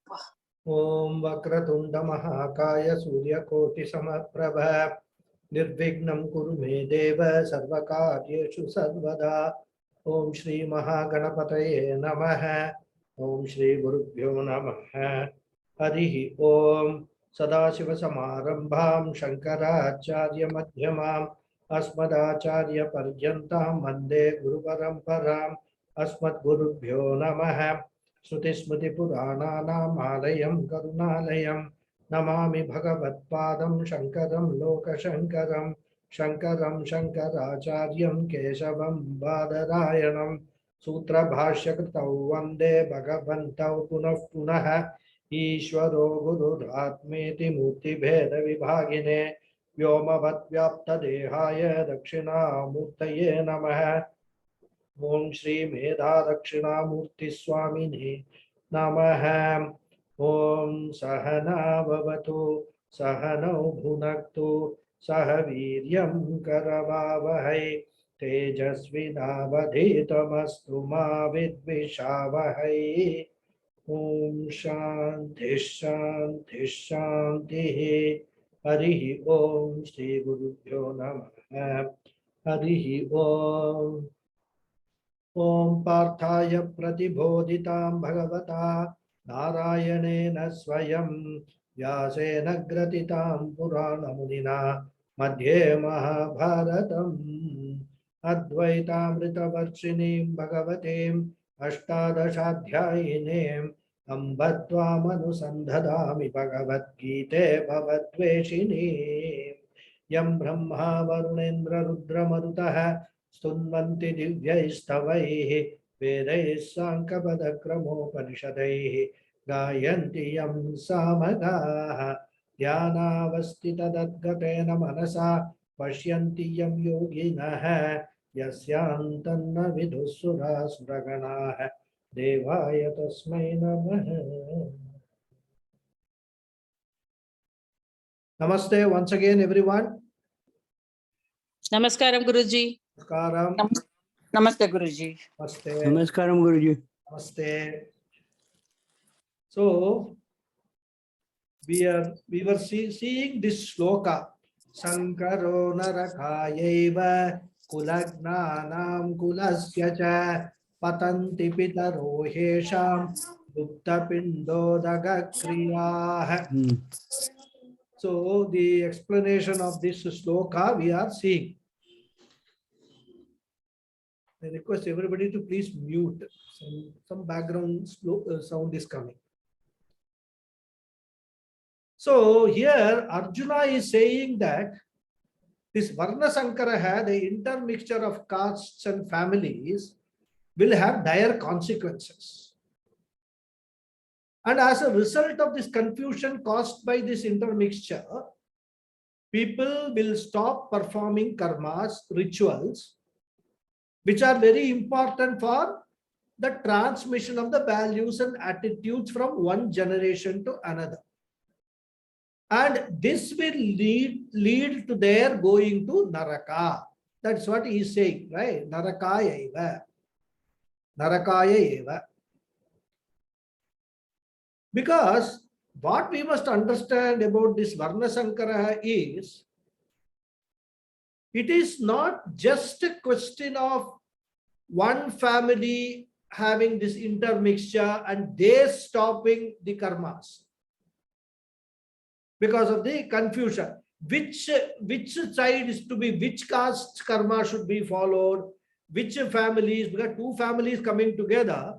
Om Vakratunda Mahakaya Suryakoti Samaprabha Nirvignam Kuru Me Deva Sarvakaryeshu Sarvada. Om Shri Mahaganapataye Namaha. Om Shri Gurubhyo Namaha. Harihi Om Sadashiva Samarambham Shankaracharya Madhyamam Asmadacharya Paryantam Vande Guru Paramparam Asmad Gurubhyo Namaha. श्रुतिस्मृतिपुराणानाम् आलयं करुणालयं नमामि भगवत्पादं शङ्करं लोकशङ्करं शङ्करं शङ्कराचार्यं केशवं बादरायणं सूत्रभाष्यकृतौ वन्दे भगवन्तौ पुनः पुनः ईश्वरो गुरुरात्मेति मूर्तिभेदविभागिने व्योमवद्व्याप्तदेहाय दक्षिणामूर्तये नमः। ओम श्री मेधा दक्षिणामूर्ति स्वामिने नमः। ओम सहना भवतु सहनौ भुनक्तु सह वीर्यं करवावहै तेजस्विनावधीतमस्तु मा विद्विषावहै। ओम शांति शांति शांतिः। हरिः ओम श्री गुरुभ्यो नमः। हरिः ओम। ओम पार्थाय प्रतिबोधितां भगवता नारायणेन स्वयं व्यासेन ग्रथितां पुराणमुनिना मध्ये महाभारतम् अद्वैतामृतवर्षिणीं भगवतीम् अष्टादशाध्यायिनीम् अम्ब त्वामनुसन्धदामि भगवद्गीते भवद्वेषिणीम् यं ब्रह्मा वरुणेन्द्र रुद्रमरुतः स्तुन्वन्ति दिव्यैस्तवैः वेदैः साङ्कपदक्रमोपनिषदैः गायन्ति यं सामगाः ध्यानावस्थितदद्गतेन मनसा पश्यन्ति यं योगिनः यस्यान्तन्न विदुःसुरासुरगणाः देवाय तस्मै नमः। Namaste once again everyone. Namaskaram Guruji. Namaskaram. Namaste Guruji. Namaste. Namaskaram Guruji. Namaste. So we were seeing this shloka. Sankaro narakayeva kulagnanam kulasya cha patanti pitaro hesham gupta pindodaga kriyah. So the explanation of this shloka we are seeing. I request everybody to please mute. Some background sound is coming. So here Arjuna is saying that this Varna Sankara, the intermixture of castes and families, will have dire consequences. And as a result of this confusion caused by this intermixture, people will stop performing karmas, rituals, which are very important for the transmission of the values and attitudes from one generation to another. And this will lead to their going to Naraka. That's what he is saying, right? Narakaya eva. Narakaya eva. Because what we must understand about this Varna Sankara is, it is not just a question of one family having this intermixture and they stopping the karmas because of the confusion. Which side is to be, which caste karma should be followed, which families, because two families coming together,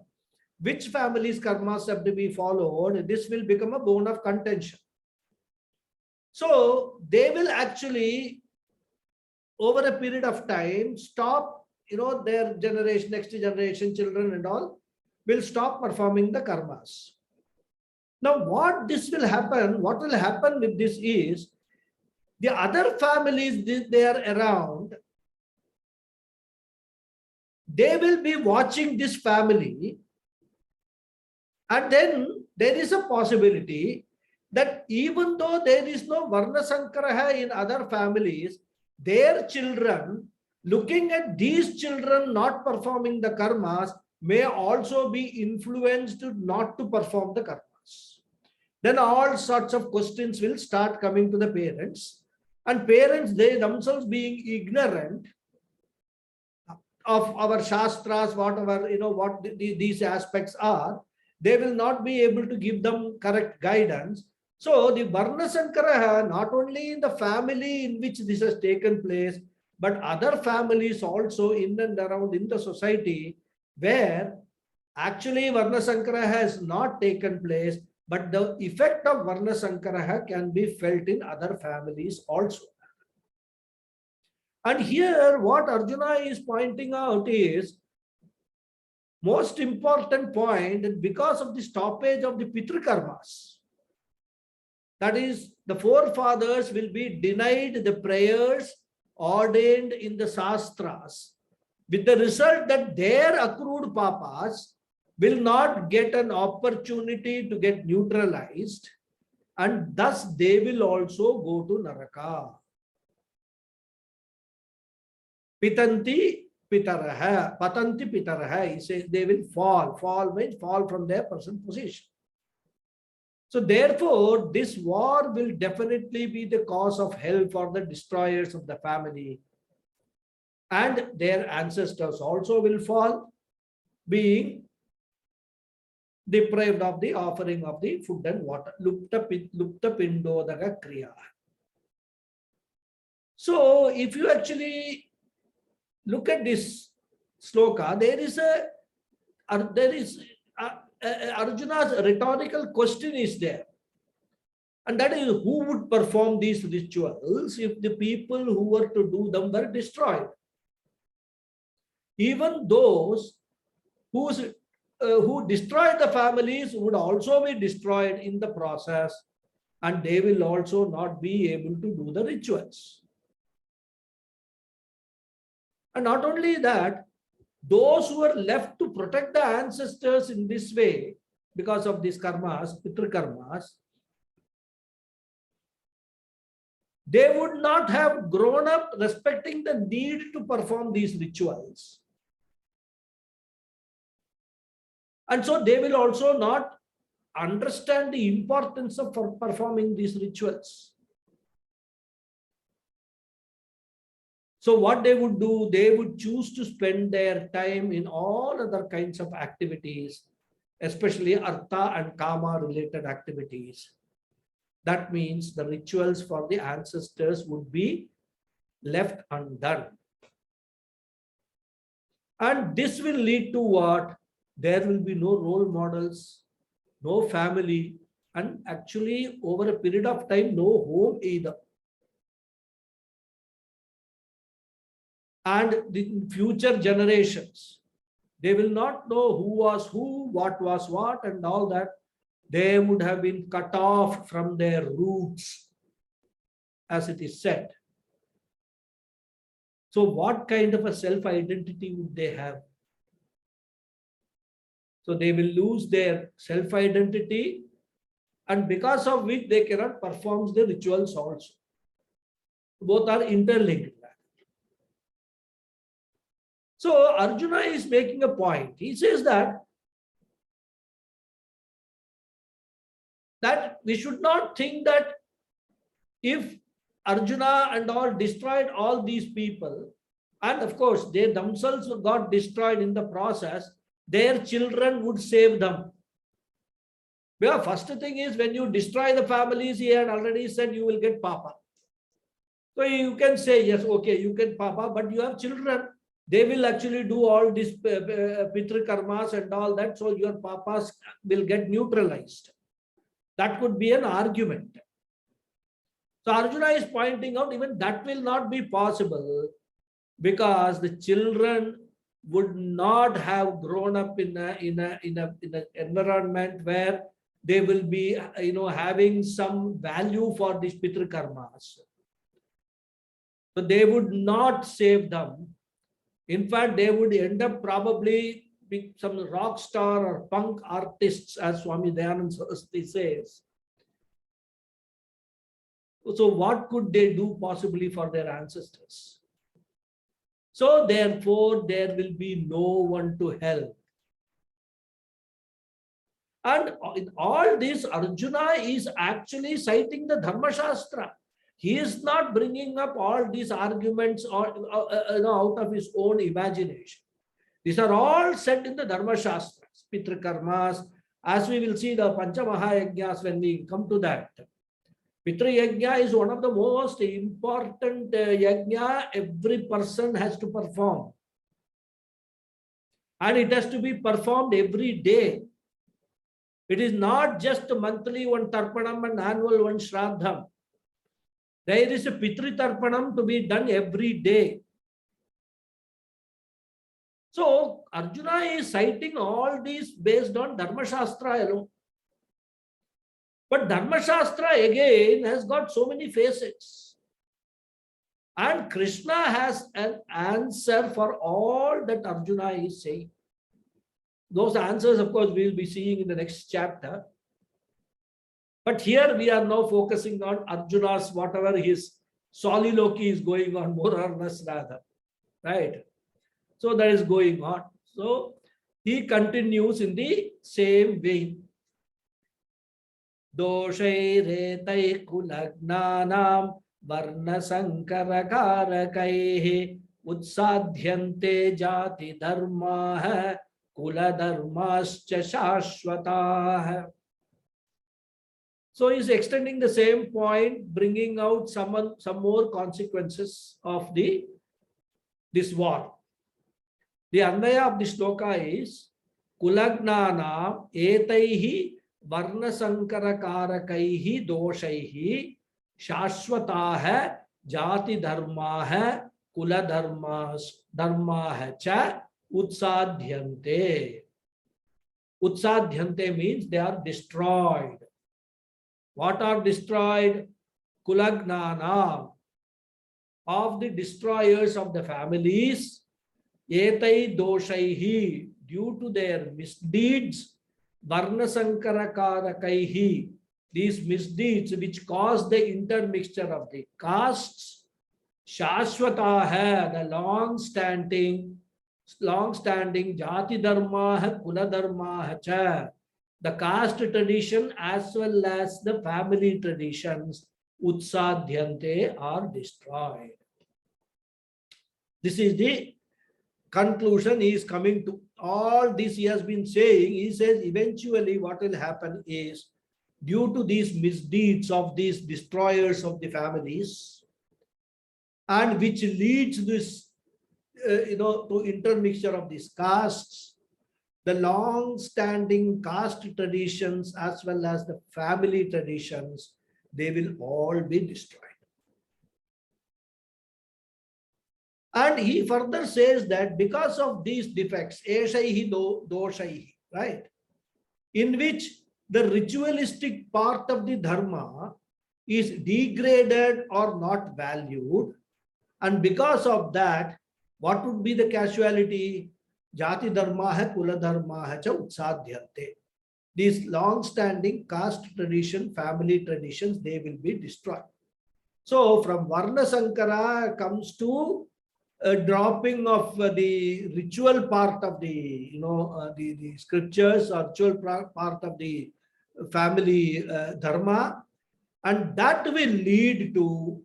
which families karmas have to be followed, this will become a bone of contention. So they will actually, over a period of time, stop, their generation, next generation, children and all, will stop performing the karmas. Now what will happen with this is, the other families they are around, they will be watching this family. And then there is a possibility that even though there is no Varna Sankara in other families, their children, looking at these children not performing the karmas, may also be influenced not to perform the karmas. then all sorts of questions will start coming to the parents. And parents, they themselves being ignorant of our shastras, whatever, what these aspects are, they will not be able to give them correct guidance. So the Varna Sankara, not only in the family in which this has taken place, but other families also in and around in the society, where actually Varna Sankara has not taken place, but the effect of Varna Sankara can be felt in other families also. And here what Arjuna is pointing out is most important point, that because of the stoppage of the Pitru karmas, that is, the forefathers will be denied the prayers ordained in the Shastras, with the result that their accrued papas will not get an opportunity to get neutralized, and thus they will also go to Naraka. Pitanti pitaraha, patanti pitaraha, he says they will fall. Fall means fall from their present position. So therefore, this war will definitely be the cause of hell for the destroyers of the family. And their ancestors also will fall, being deprived of the offering of the food and water. Lupta pindodaka kriya. So if you actually look at this sloka, there is Arjuna's rhetorical question is there. And that is, who would perform these rituals if the people who were to do them were destroyed? Even those who destroyed the families would also be destroyed in the process, and they will also not be able to do the rituals. And not only that, those who are left to protect the ancestors in this way, because of these karmas, Pitru karmas, they would not have grown up respecting the need to perform these rituals. And so they will also not understand the importance of performing these rituals. So what they would do, they would choose to spend their time in all other kinds of activities, especially artha and kama related activities. That means the rituals for the ancestors would be left undone. And this will lead to what? There will be no role models, no family, and actually over a period of time, no home either. And the future generations, they will not know who was who, what was what, and all that. They would have been cut off from their roots, as it is said. So what kind of a self-identity would they have? So they will lose their self-identity, and because of which they cannot perform the rituals also. Both are interlinked. So Arjuna is making a point. He says that we should not think that if Arjuna and all destroyed all these people, and of course they themselves got destroyed in the process, their children would save them. Well, first thing is, when you destroy the families, he had already said you will get papa. So you can say, yes, okay, you get papa, but you have children. They will actually do all this Pitru karmas and all that, so your papas will get neutralized. That could be an argument. So Arjuna is pointing out even that will not be possible, because the children would not have grown up in an environment where they will be having some value for these Pitru karmas. So they would not save them. In fact, they would end up probably being some rock star or punk artists, as Swami Dayananda Saraswati says. So what could they do possibly for their ancestors? So therefore, there will be no one to help. And in all this, Arjuna is actually citing the Dharma Shastra. He is not bringing up all these arguments or out of his own imagination. These are all said in the Dharma Shastras, Pitra Karmas, as we will see the Panchamahayajnas when we come to that. Pitra Yajna is one of the most important yajna every person has to perform. And it has to be performed every day. It is not just monthly one Tarpanam and annual one Shraddham. There is a Pitri Tarpanam to be done every day. So Arjuna is citing all these based on Dharma Shastra alone. But Dharma Shastra again has got so many facets. And Krishna has an answer for all that Arjuna is saying. Those answers, of course, we will be seeing in the next chapter. But here we are now focusing on Arjuna's, whatever his soliloquy is going on, more or less rather. Right? So that is going on. So he continues in the same vein. Doshairetai kulagnanam varna sankarakarakaihi utsadhyante jati dharma kula dharmascha shashvatah. So he's extending the same point, bringing out some more consequences of this war. The Anvaya of the shloka is Kulagnana etaihi varna sankarakarakaihi doshaihi shashvatah jati dharmah kula dharmah cha utsadhyante. Utsadhyante means they are destroyed. What are destroyed? Kulagnana, of the destroyers of the families, etai doshaihi, due to their misdeeds, varna sankarakarakaihi, these misdeeds which cause the intermixture of the castes, shashvatah, the long-standing jati dharma, kula dharma cha, the caste tradition as well as the family traditions, utsadhyante, are destroyed. This is the conclusion he is coming to. All this he has been saying. He says eventually what will happen is, due to these misdeeds of these destroyers of the families, and which leads this to intermixture of these castes, the long-standing caste traditions as well as the family traditions, they will all be destroyed. And he further says that because of these defects, eshaihi doshaihi, right, in which the ritualistic part of the dharma is degraded or not valued, and because of that, what would be the casualty? Jati dharma hai kula dharma hai cha utsadhyante. These long-standing caste tradition, family traditions, they will be destroyed. So from Varna Sankara comes to a dropping of the ritual part of the scriptures, or ritual part of the family dharma, and that will lead to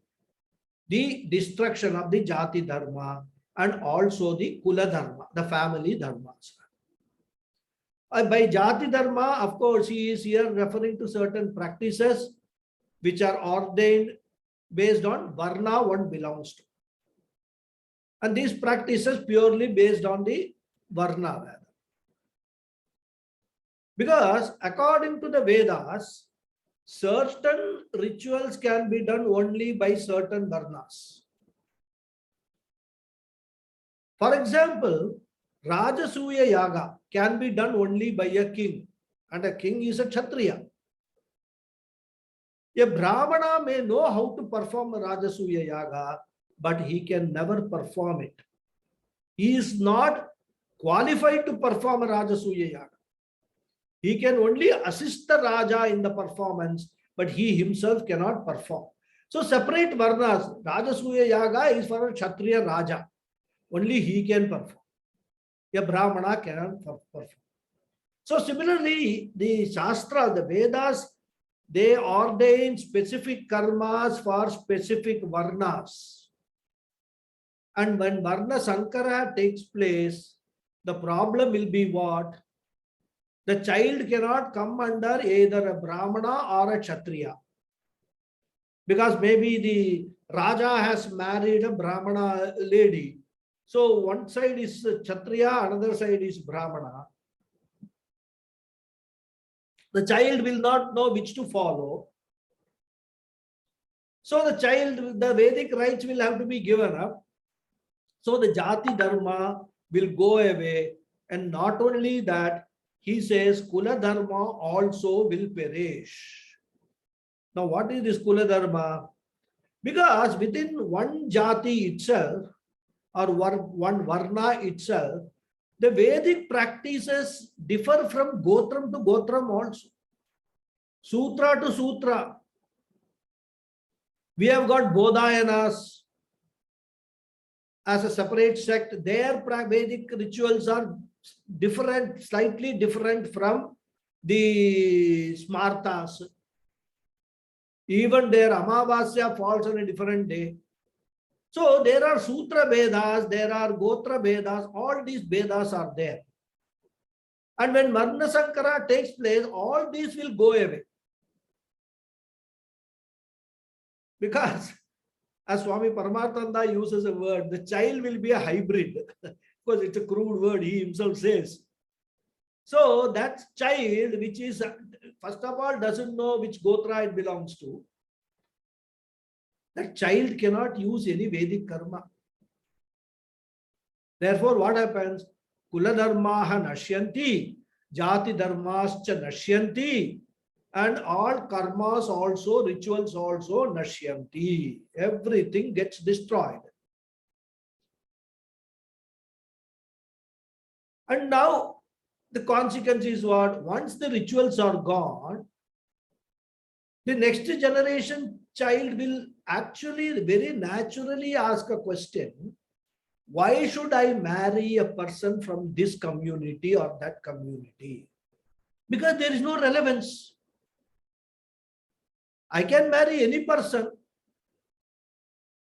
the destruction of the Jati dharma and also the Kula dharma, the family dharmas. By Jati dharma, of course, he is here referring to certain practices which are ordained based on Varna one belongs to. And these practices purely based on the Varna rather. Because according to the Vedas, certain rituals can be done only by certain Varnas. For example, Rajasuya Yaga can be done only by a king, and a king is a Kshatriya. A Brahmana may know how to perform a Rajasuya Yaga, but he can never perform it. He is not qualified to perform a Rajasuya Yaga. He can only assist the Raja in the performance, but he himself cannot perform. So separate Varnas. Rajasuya Yaga is for a Kshatriya Raja. Only he can perform. A Brahmana cannot perform. So similarly, the Shastra, the Vedas, they ordain specific karmas for specific varnas. And when Varna Sankara takes place, the problem will be what? The child cannot come under either a Brahmana or a Kshatriya. Because maybe the Raja has married a Brahmana lady. So one side is Kshatriya, another side is Brahmana. The child will not know which to follow. So the child, the Vedic rights will have to be given up. So the Jati Dharma will go away. And not only that, he says Kula Dharma also will perish. Now what is this Kula Dharma? Because within one Jati itself, or one Varna itself, the Vedic practices differ from Gotram to Gotram also. Sutra to Sutra. We have got Bodhayanas as a separate sect. Their Vedic rituals are different, slightly different from the Smartas. Even their Amavasya falls on a different day. So there are Sutra Vedas, there are Gotra Vedas, all these Vedas are there. And when Varna Sankara takes place, all these will go away. Because as Swami Paramatanda uses a word, the child will be a hybrid. Because it's a crude word, he himself says. So that child, which is, first of all, doesn't know which Gotra it belongs to, that child cannot use any Vedic karma. Therefore, what happens? Kula dharmaha nashyanti, jati dharmascha nashyanti, and all karmas also, rituals also nashyanti. Everything gets destroyed. And now the consequence is what? Once the rituals are gone, the next generation child will actually very naturally ask a question: why should I marry a person from this community or that community? Because there is no relevance. I can marry any person.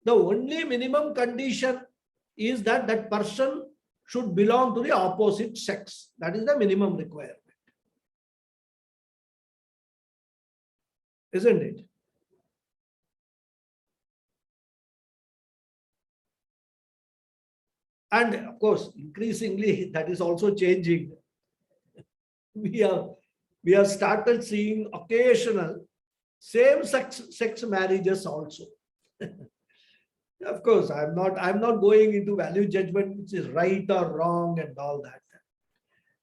The only minimum condition is that that person should belong to the opposite sex. That is the minimum requirement. Isn't it? And of course, increasingly, that is also changing. We have started seeing occasional same-sex marriages also. Of course, I'm not going into value judgment, which is right or wrong and all that.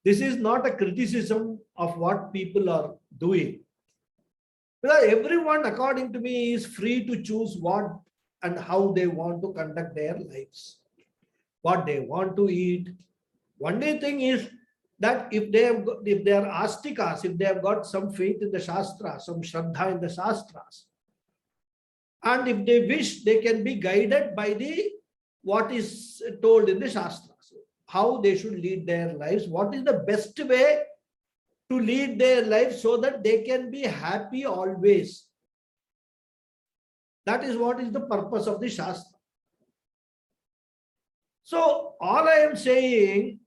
This is not a criticism of what people are doing. Because everyone, according to me, is free to choose what and how they want to conduct their lives, what they want to eat. Only thing is that if they are astikas, if they have got some faith in the Shastras, some Shraddha in the Shastras, and if they wish, they can be guided by what is told in the Shastras, how they should lead their lives, what is the best way to lead their lives so that they can be happy always. That is what is the purpose of the Shastra. So all I am saying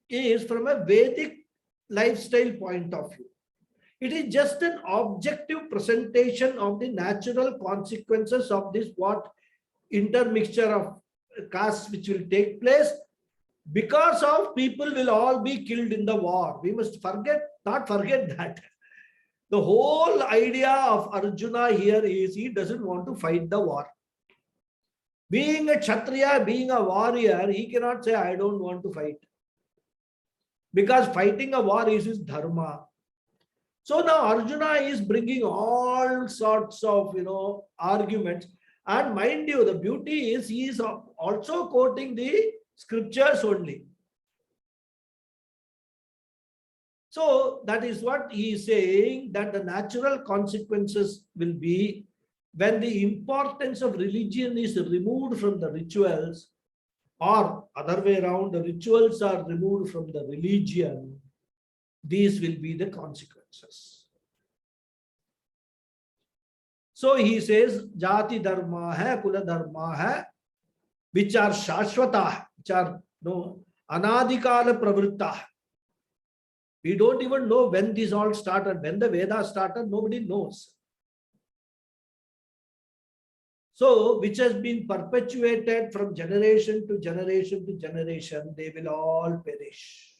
is from a Vedic lifestyle point of view. It is just an objective presentation of the natural consequences of this intermixture of castes which will take place, because of people will all be killed in the war. We must not forget that. The whole idea of Arjuna here is he doesn't want to fight the war. Being a Kshatriya, being a warrior, he cannot say, I don't want to fight. Because fighting a war is his dharma. So now Arjuna is bringing all sorts of, arguments. And mind you, the beauty is he is also quoting the scriptures only. So that is what he is saying, that the natural consequences will be when the importance of religion is removed from the rituals, or other way around, the rituals are removed from the religion. these will be the consequences. So he says, Jati dharma hai, Kula dharma hai, which are shashvata, which are anadikala pravritta. We don't even know when these all started. When the Vedas started, nobody knows. So, which has been perpetuated from generation to generation to generation, they will all perish.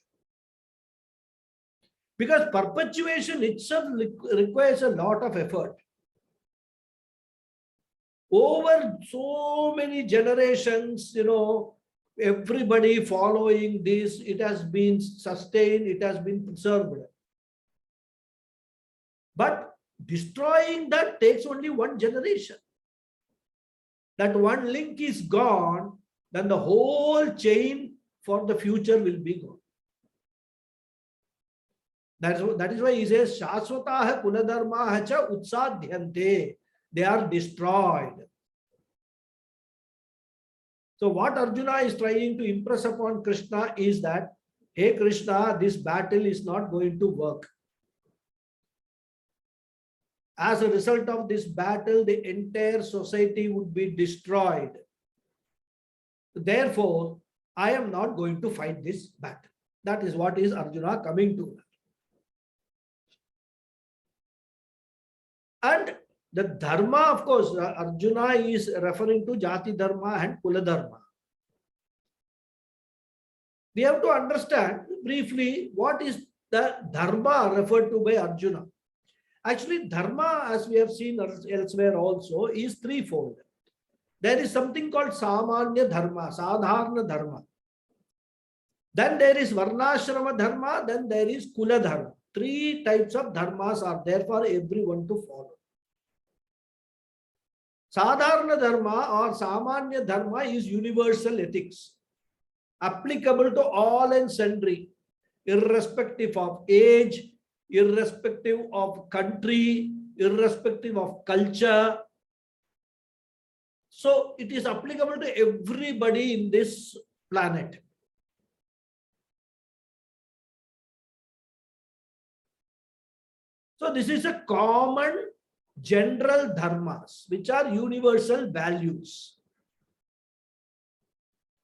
Because perpetuation itself requires a lot of effort. Over so many generations, everybody following this, it has been sustained, it has been preserved. But destroying that takes only one generation. That one link is gone, then the whole chain for the future will be gone. That is why he says, Shaswataha Kuladharmaha cha utsadhyante. They are destroyed. So what Arjuna is trying to impress upon Krishna is that, hey Krishna, this battle is not going to work. As a result of this battle, the entire society would be destroyed. Therefore, I am not going to fight this battle. That is what is Arjuna coming to. And the dharma, of course, Arjuna is referring to Jati dharma and Kula dharma. We have to understand briefly what is the dharma referred to by Arjuna. Actually, dharma, as we have seen elsewhere also, is threefold. There is something called Samanya dharma, Sadharana dharma. Then there is Varnashrama dharma, then there is Kula dharma. Three types of dharmas are there for everyone to follow. Sadharana dharma or Samanya dharma is universal ethics, applicable to all and sundry, irrespective of age, irrespective of country, irrespective of culture. So it is applicable to everybody in this planet. So this is a common general dharmas, which are universal values.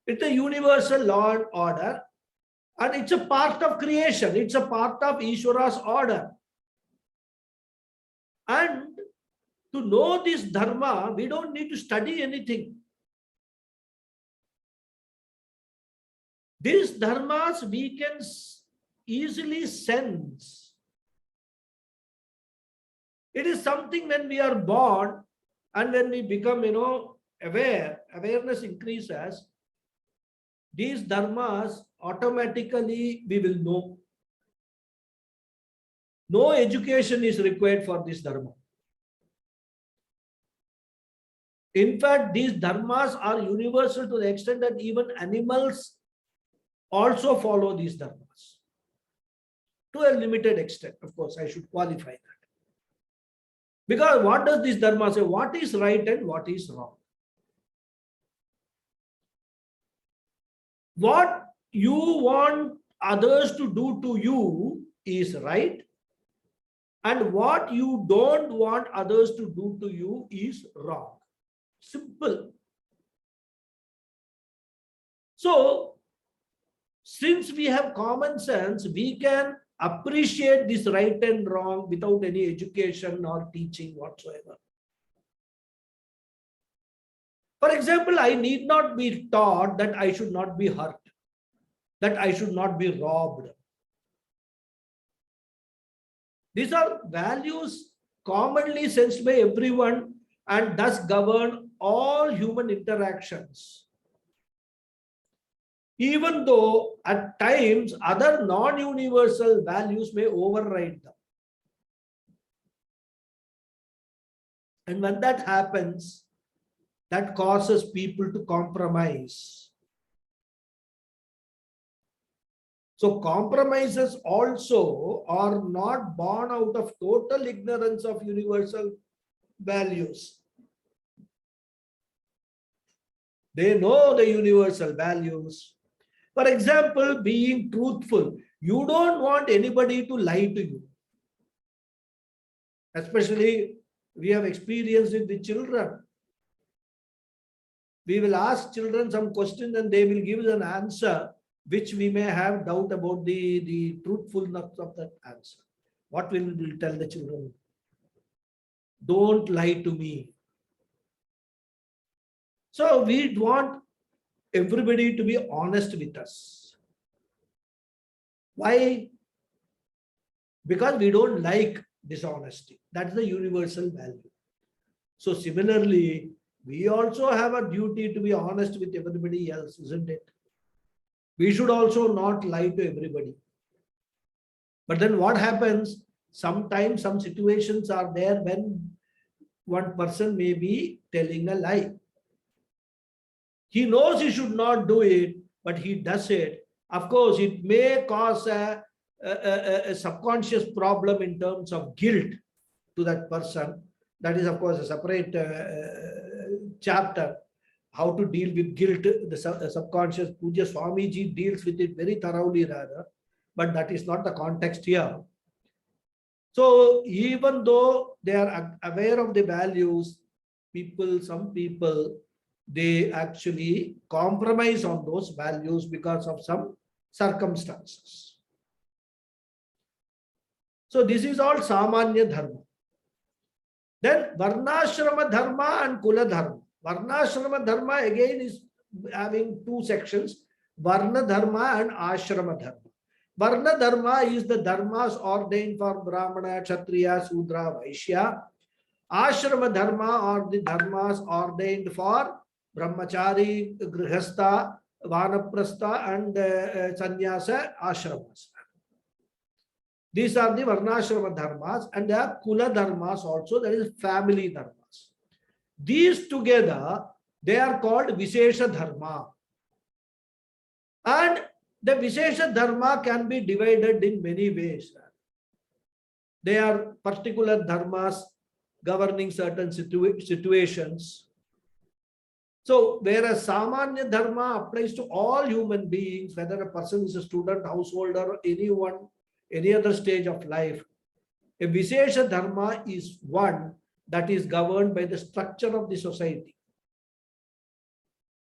It's a universal law and order, and it's a part of creation. It's a part of Ishvara's order. And to know this dharma, we don't need to study anything. These dharmas we can easily sense. It is something when we are born and when we become, awareness increases, these dharmas automatically we will know. No education is required for this dharma. In fact, these dharmas are universal to the extent that even animals also follow these dharmas. To a limited extent, of course, I should qualify that. Because what does this dharma say? What is right and what is wrong? What you want others to do to you is right, and what you don't want others to do to you is wrong. Simple. So, since we have common sense, we can appreciate this right and wrong without any education or teaching whatsoever. For example, I need not be taught that I should not be hurt, that I should not be robbed. These are values commonly sensed by everyone and thus govern all human interactions. Even though at times other non-universal values may override them. And when that happens, that causes people to compromise. So compromises also are not born out of total ignorance of universal values. They know the universal values. For example, being truthful. You don't want anybody to lie to you. Especially, we have experienced it with children. We will ask children some questions and they will give us an answer which we may have doubt about the truthfulness of that answer. What will we tell the children? Don't lie to me. So we want everybody to be honest with us. Why? Because we don't like dishonesty. That's the universal value. So similarly, we also have a duty to be honest with everybody else, isn't it? We should also not lie to everybody. But then what happens? Sometimes some situations are there when one person may be telling a lie. He knows he should not do it, but he does it. Of course, it may cause a subconscious problem in terms of guilt to that person. That is, of course, a separate chapter. How to deal with guilt, the subconscious. Puja Swamiji deals with it very thoroughly rather, but that is not the context here. So even though they are aware of the values, some people, they actually compromise on those values because of some circumstances. So this is all Samanya Dharma. Then Varnashrama Dharma and Kula Dharma. Varnashrama Dharma again is having two sections, Varna Dharma and Ashrama Dharma. Varna Dharma is the dharmas ordained for Brahmana, Kshatriya, Sudra, Vaishya. Ashrama Dharma are the dharmas ordained for Brahmachari, Grihastha, Vanaprastha and Sannyasa ashramas. These are the Varnashrama Dharmas, and there are Kula Dharmas also, that is family Dharmas. These together, they are called Vishesha Dharma. And the Vishesha Dharma can be divided in many ways. They are particular dharmas governing certain situations. So, whereas Samanya Dharma applies to all human beings, whether a person is a student, householder, or anyone, any other stage of life, a Vishesha Dharma is one that is governed by the structure of the society.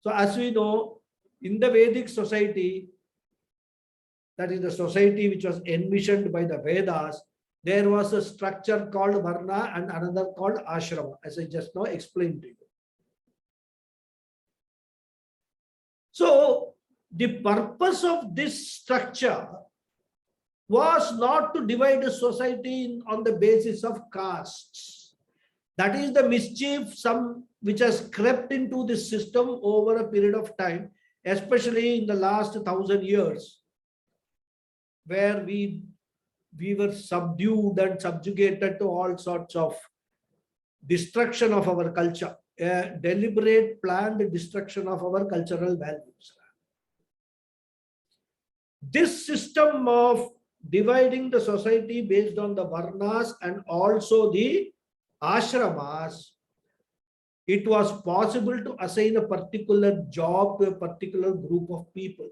So, as we know, in the Vedic society, that is the society which was envisioned by the Vedas, there was a structure called Varna and another called Ashrama, as I just now explained to you. So, the purpose of this structure was not to divide the society on the basis of castes. That is the mischief which has crept into this system over a period of time, especially in the last 1,000 years, where we were subdued and subjugated to all sorts of destruction of our culture, a deliberate, planned destruction of our cultural values. This system of dividing the society based on the Varnas and also the Ashramas, it was possible to assign a particular job to a particular group of people.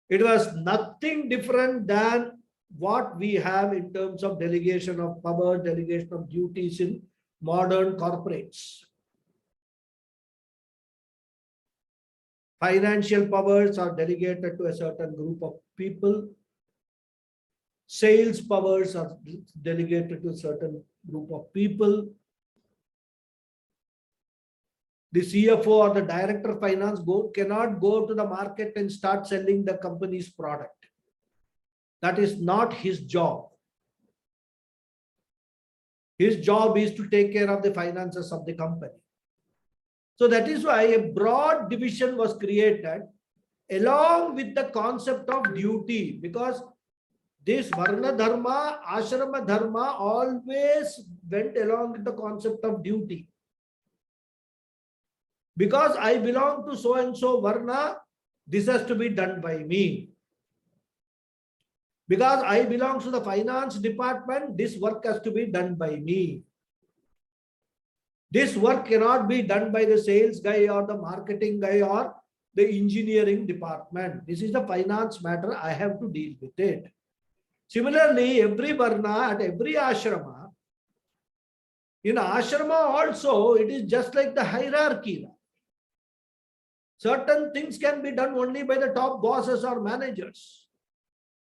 It was nothing different than what we have in terms of delegation of power, delegation of duties in modern corporates. Financial powers are delegated to a certain group of people. Sales powers are delegated to a certain group of people. The CFO or the director of finance cannot go to the market and start selling the company's product. That is not his job. His job is to take care of the finances of the company. So that is why a broad division was created along with the concept of duty, because this Varna Dharma, Ashrama Dharma always went along with the concept of duty. Because I belong to so and so Varna, this has to be done by me. Because I belong to the finance department, this work has to be done by me. This work cannot be done by the sales guy or the marketing guy or the engineering department. This is the finance matter. I have to deal with it. Similarly, every varna at every ashrama, in ashrama also, it is just like the hierarchy. Certain things can be done only by the top bosses or managers.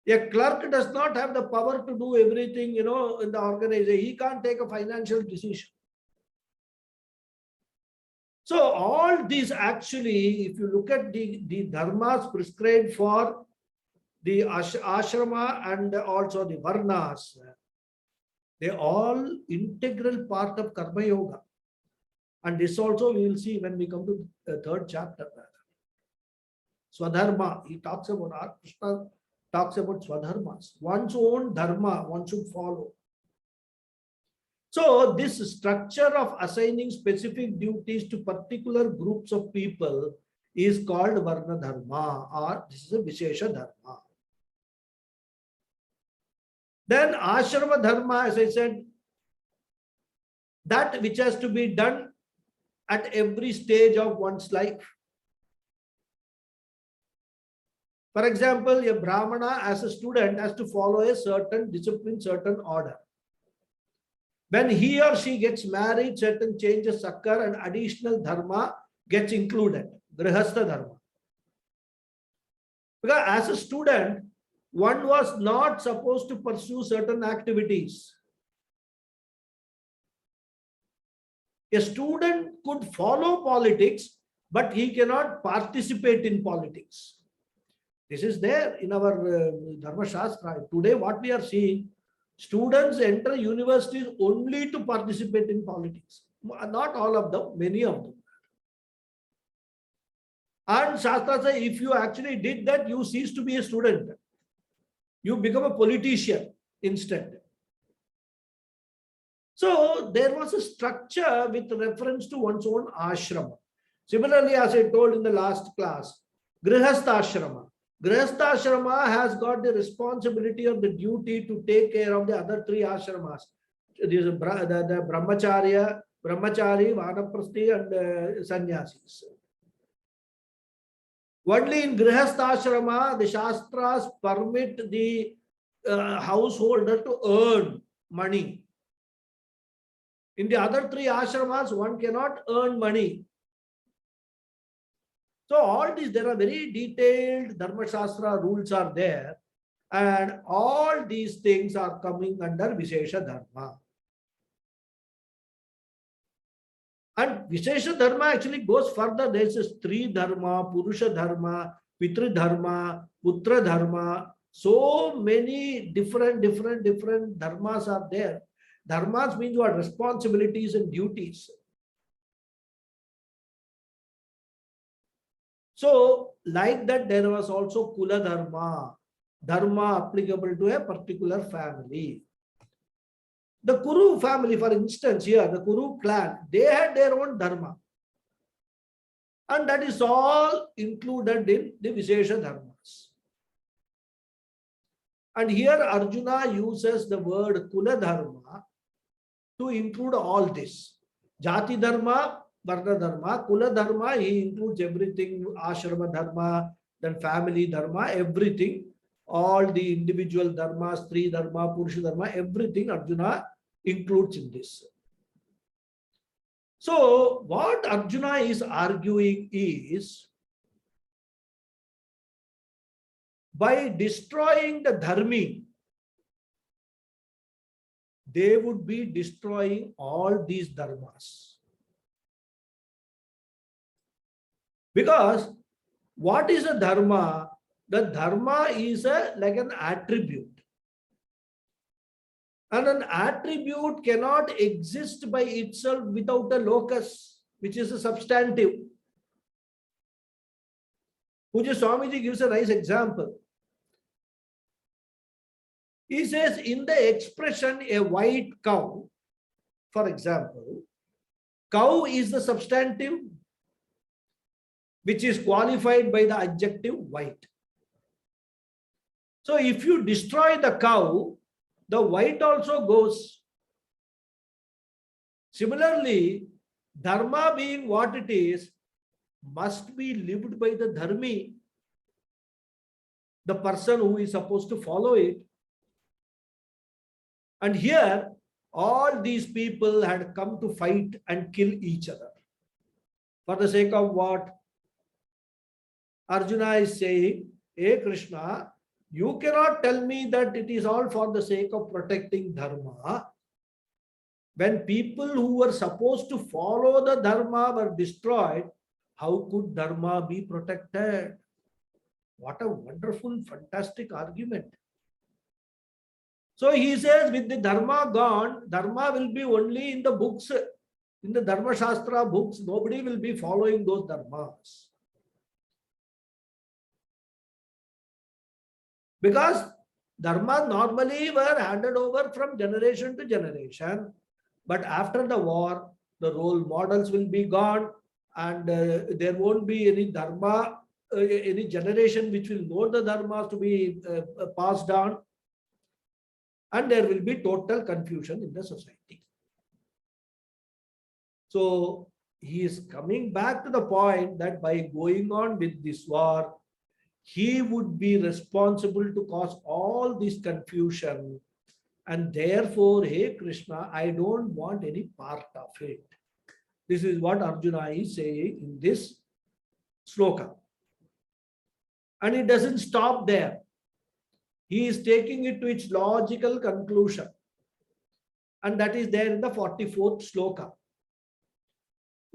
A clerk does not have the power to do everything, in the organization. He can't take a financial decision. So all these actually, if you look at the dharmas prescribed for the ashrama and also the varnas, they all integral part of karma yoga. And this also we will see when we come to the third chapter. Swadharma, he talks about, Krishna talks about swadharmas. One's own dharma, one should follow. So this structure of assigning specific duties to particular groups of people is called varna dharma, or this is a vishesha dharma. Then ashrama dharma, as I said, that which has to be done at every stage of one's life. For example, a brahmana as a student has to follow a certain discipline, certain order. When he or she gets married, certain changes occur and additional dharma gets included, grihastha dharma. Because as a student, one was not supposed to pursue certain activities. A student could follow politics, but he cannot participate in politics. This is there in our Dharma Shastra. Today, what we are seeing, students enter universities only to participate in politics. Not all of them, many of them. And Shastra says, if you actually did that, you cease to be a student. You become a politician instead. So there was a structure with reference to one's own ashrama. Similarly, as I told in the last class, grihastha ashrama. Grihastha ashrama has got the responsibility or the duty to take care of the other three ashramas. There is the brahmachari, vanaprasthi, and sannyasis. Only in grihastha ashrama, the shastras permit the householder to earn money. In the other three ashramas, one cannot earn money. So all these, there are very detailed Dharma Shastra rules are there, and all these things are coming under Vishesha Dharma. And Vishesha Dharma actually goes further. There is a Stri Dharma, Purusha Dharma, Pitri Dharma, Putra Dharma. So many different dharmas are there. Dharmas means what? Responsibilities and duties. So, like that, there was also Kula Dharma, Dharma applicable to a particular family. The Kuru family, for instance, here, the Kuru clan, they had their own Dharma. And that is all included in the Vishesha Dharmas. And here Arjuna uses the word Kula Dharma to include all this. Jati Dharma, Varna Dharma, Kula Dharma, he includes everything, Ashrama Dharma, then family Dharma, everything, all the individual Dharmas, Stri Dharma, Purusha Dharma, everything Arjuna includes in this. So, what Arjuna is arguing is, by destroying the Dharmi, they would be destroying all these Dharmas. Because what is a Dharma? The Dharma is like an attribute. And an attribute cannot exist by itself without a locus, which is a substantive. Puja Swamiji gives a nice example. He says, in the expression a white cow, for example, cow is the substantive which is qualified by the adjective white. So if you destroy the cow, the white also goes. Similarly, Dharma being what it is, must be lived by the dharmi, the person who is supposed to follow it. And here, all these people had come to fight and kill each other. For the sake of what? Arjuna is saying, hey Krishna, you cannot tell me that it is all for the sake of protecting dharma. When people who were supposed to follow the dharma were destroyed, how could dharma be protected? What a wonderful, fantastic argument. So he says, with the dharma gone, dharma will be only in the books, in the Dharma Shastra books. Nobody will be following those dharmas. Because dharma normally were handed over from generation to generation. But after the war, the role models will be gone, and there won't be any dharma, any generation which will know the dharmas to be passed on. And there will be total confusion in the society. So he is coming back to the point that by going on with this war, he would be responsible to cause all this confusion. And therefore, hey Krishna, I don't want any part of it. This is what Arjuna is saying in this sloka. And it doesn't stop there. He is taking it to its logical conclusion. And that is there in the 44th sloka.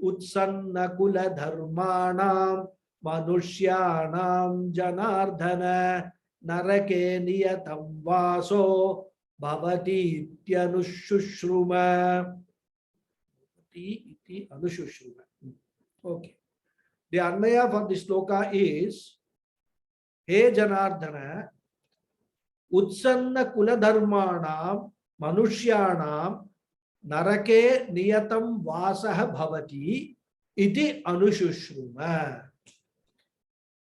Utsanna kula dharmanam manushyanam janardhana narake niyatam vaso bhavati ityanushruma. Okay. The Anvaya for this sloka is, He Janardhana, Utsanna kula dharmanam manushyanam narake niyatam vasah bhavati iti anushruma.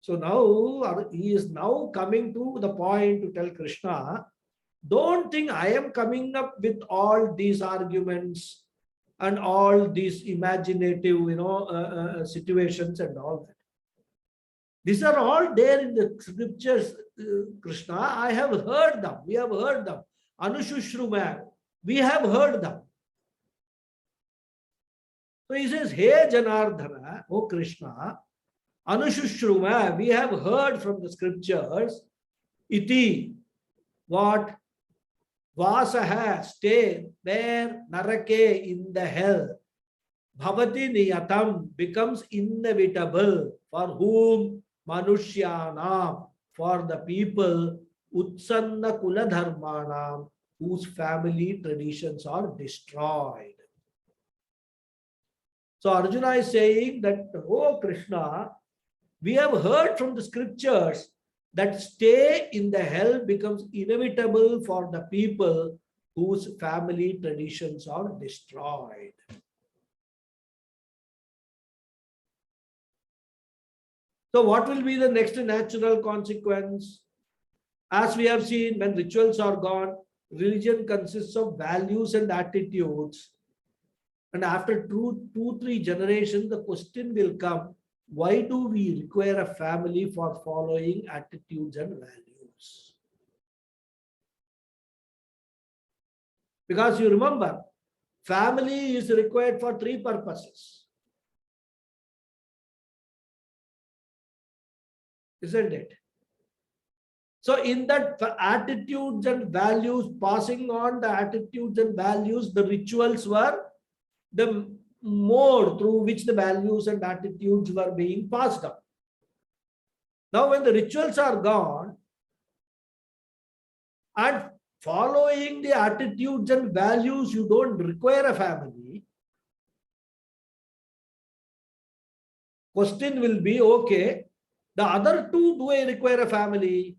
So now he is now coming to the point to tell Krishna, don't think I am coming up with all these arguments and all these imaginative, situations and all that. These are all there in the scriptures, Krishna. I have heard them. We have heard them. Anushruma. We have heard them. So he says, Hey Janardhana, O Krishna, Anushruma, we have heard from the scriptures, iti, what? Vasaha, stay, where? Narake, in the hell. Bhavati niyatam, becomes inevitable. For whom? Manushyanam, for the people, Utsanna kula dharmanam, whose family traditions are destroyed. So Arjuna is saying that, oh Krishna, we have heard from the scriptures that stay in the hell becomes inevitable for the people whose family traditions are destroyed. So what will be the next natural consequence? As we have seen, when rituals are gone, religion consists of values and attitudes. And after 2-3 generations, the question will come, why do we require a family for following attitudes and values? Because you remember, family is required for 3 purposes. Isn't it? So in that attitudes and values, passing on the attitudes and values, the rituals were the mode through which the values and attitudes were being passed on. Now when the rituals are gone and following the attitudes and values, you don't require a family. Question will be, okay, the other 2, do I require a family?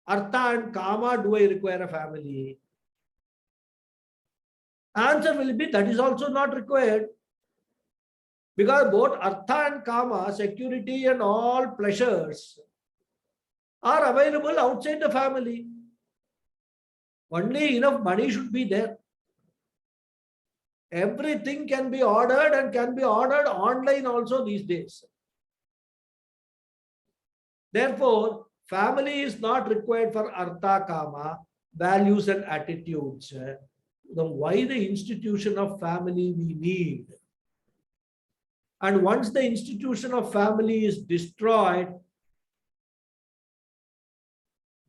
Artha and Kama, do I require a family? Answer will be, that is also not required. Because both Artha and Kama, security and all pleasures, are available outside the family. Only enough money should be there. Everything can be ordered and can be ordered online also these days. Therefore, family is not required for artha kama, values and attitudes. Then why the institution of family we need? And once the institution of family is destroyed,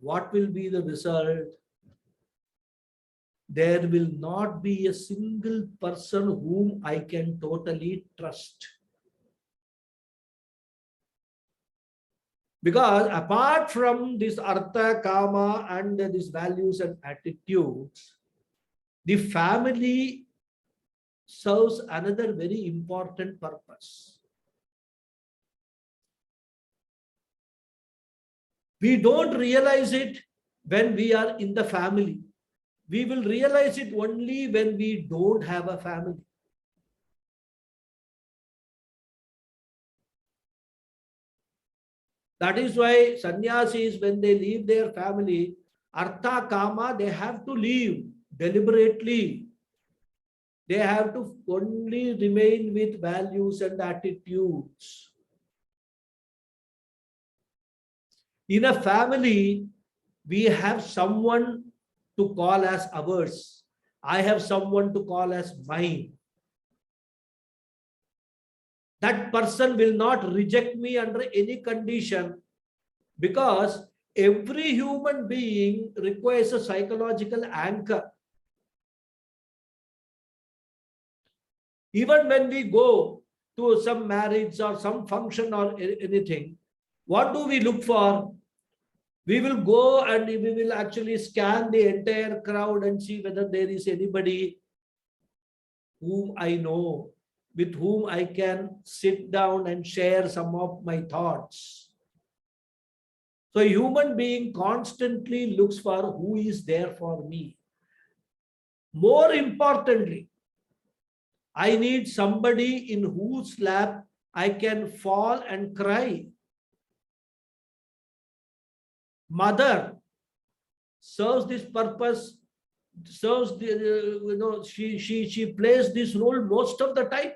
what will be the result? There will not be a single person whom I can totally trust. Because apart from this artha, kama, and these values and attitudes, the family serves another very important purpose. We don't realize it when we are in the family. We will realize it only when we don't have a family. That is why sannyasis, when they leave their family, artha, kama, they have to leave deliberately. They have to only remain with values and attitudes. In a family, we have someone to call as ours. I have someone to call as mine. That person will not reject me under any condition, because every human being requires a psychological anchor. Even when we go to some marriage or some function or anything, what do we look for? We will go and we will actually scan the entire crowd and see whether there is anybody whom I know, with whom I can sit down and share some of my thoughts. So a human being constantly looks for who is there for me. More importantly, I need somebody in whose lap I can fall and cry. Mother serves this purpose, serves the, she plays this role most of the time.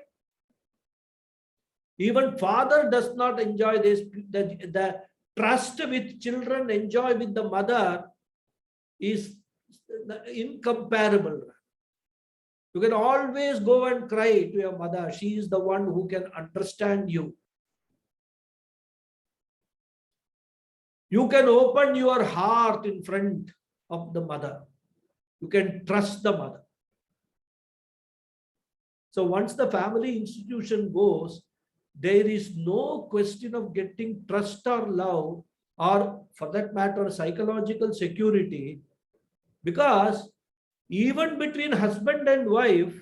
Even father does not enjoy this. The trust with children enjoy with the mother is incomparable. You can always go and cry to your mother. She is the one who can understand you. You can open your heart in front of the mother. You can trust the mother. So once the family institution goes, there is no question of getting trust or love, or for that matter, psychological security, because even between husband and wife,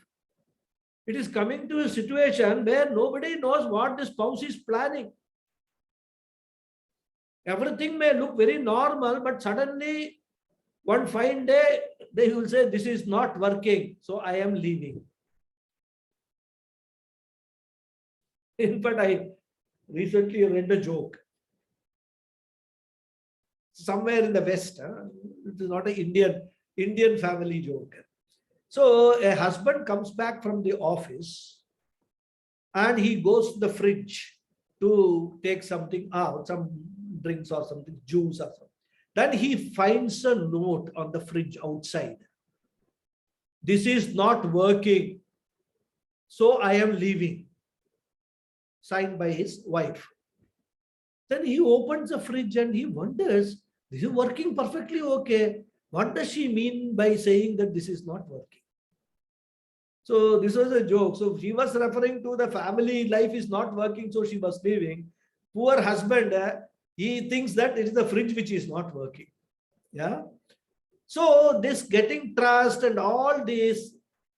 it is coming to a situation where nobody knows what the spouse is planning. Everything may look very normal, but suddenly one fine day, they will say, this is not working, so I am leaving. In fact, I recently read a joke. Somewhere in the West, it is not an Indian family joke. So a husband comes back from the office and he goes to the fridge to take something out, some drinks or something, juice or something. Then he finds a note on the fridge outside. This is not working, so I am leaving. Signed by his wife. Then he opens the fridge and he wonders, this is working perfectly okay. What does she mean by saying that this is not working? So this was a joke. So she was referring to the family life is not working, so she was leaving. Poor husband, he thinks that it is the fridge which is not working. Yeah. So this getting trust and all this,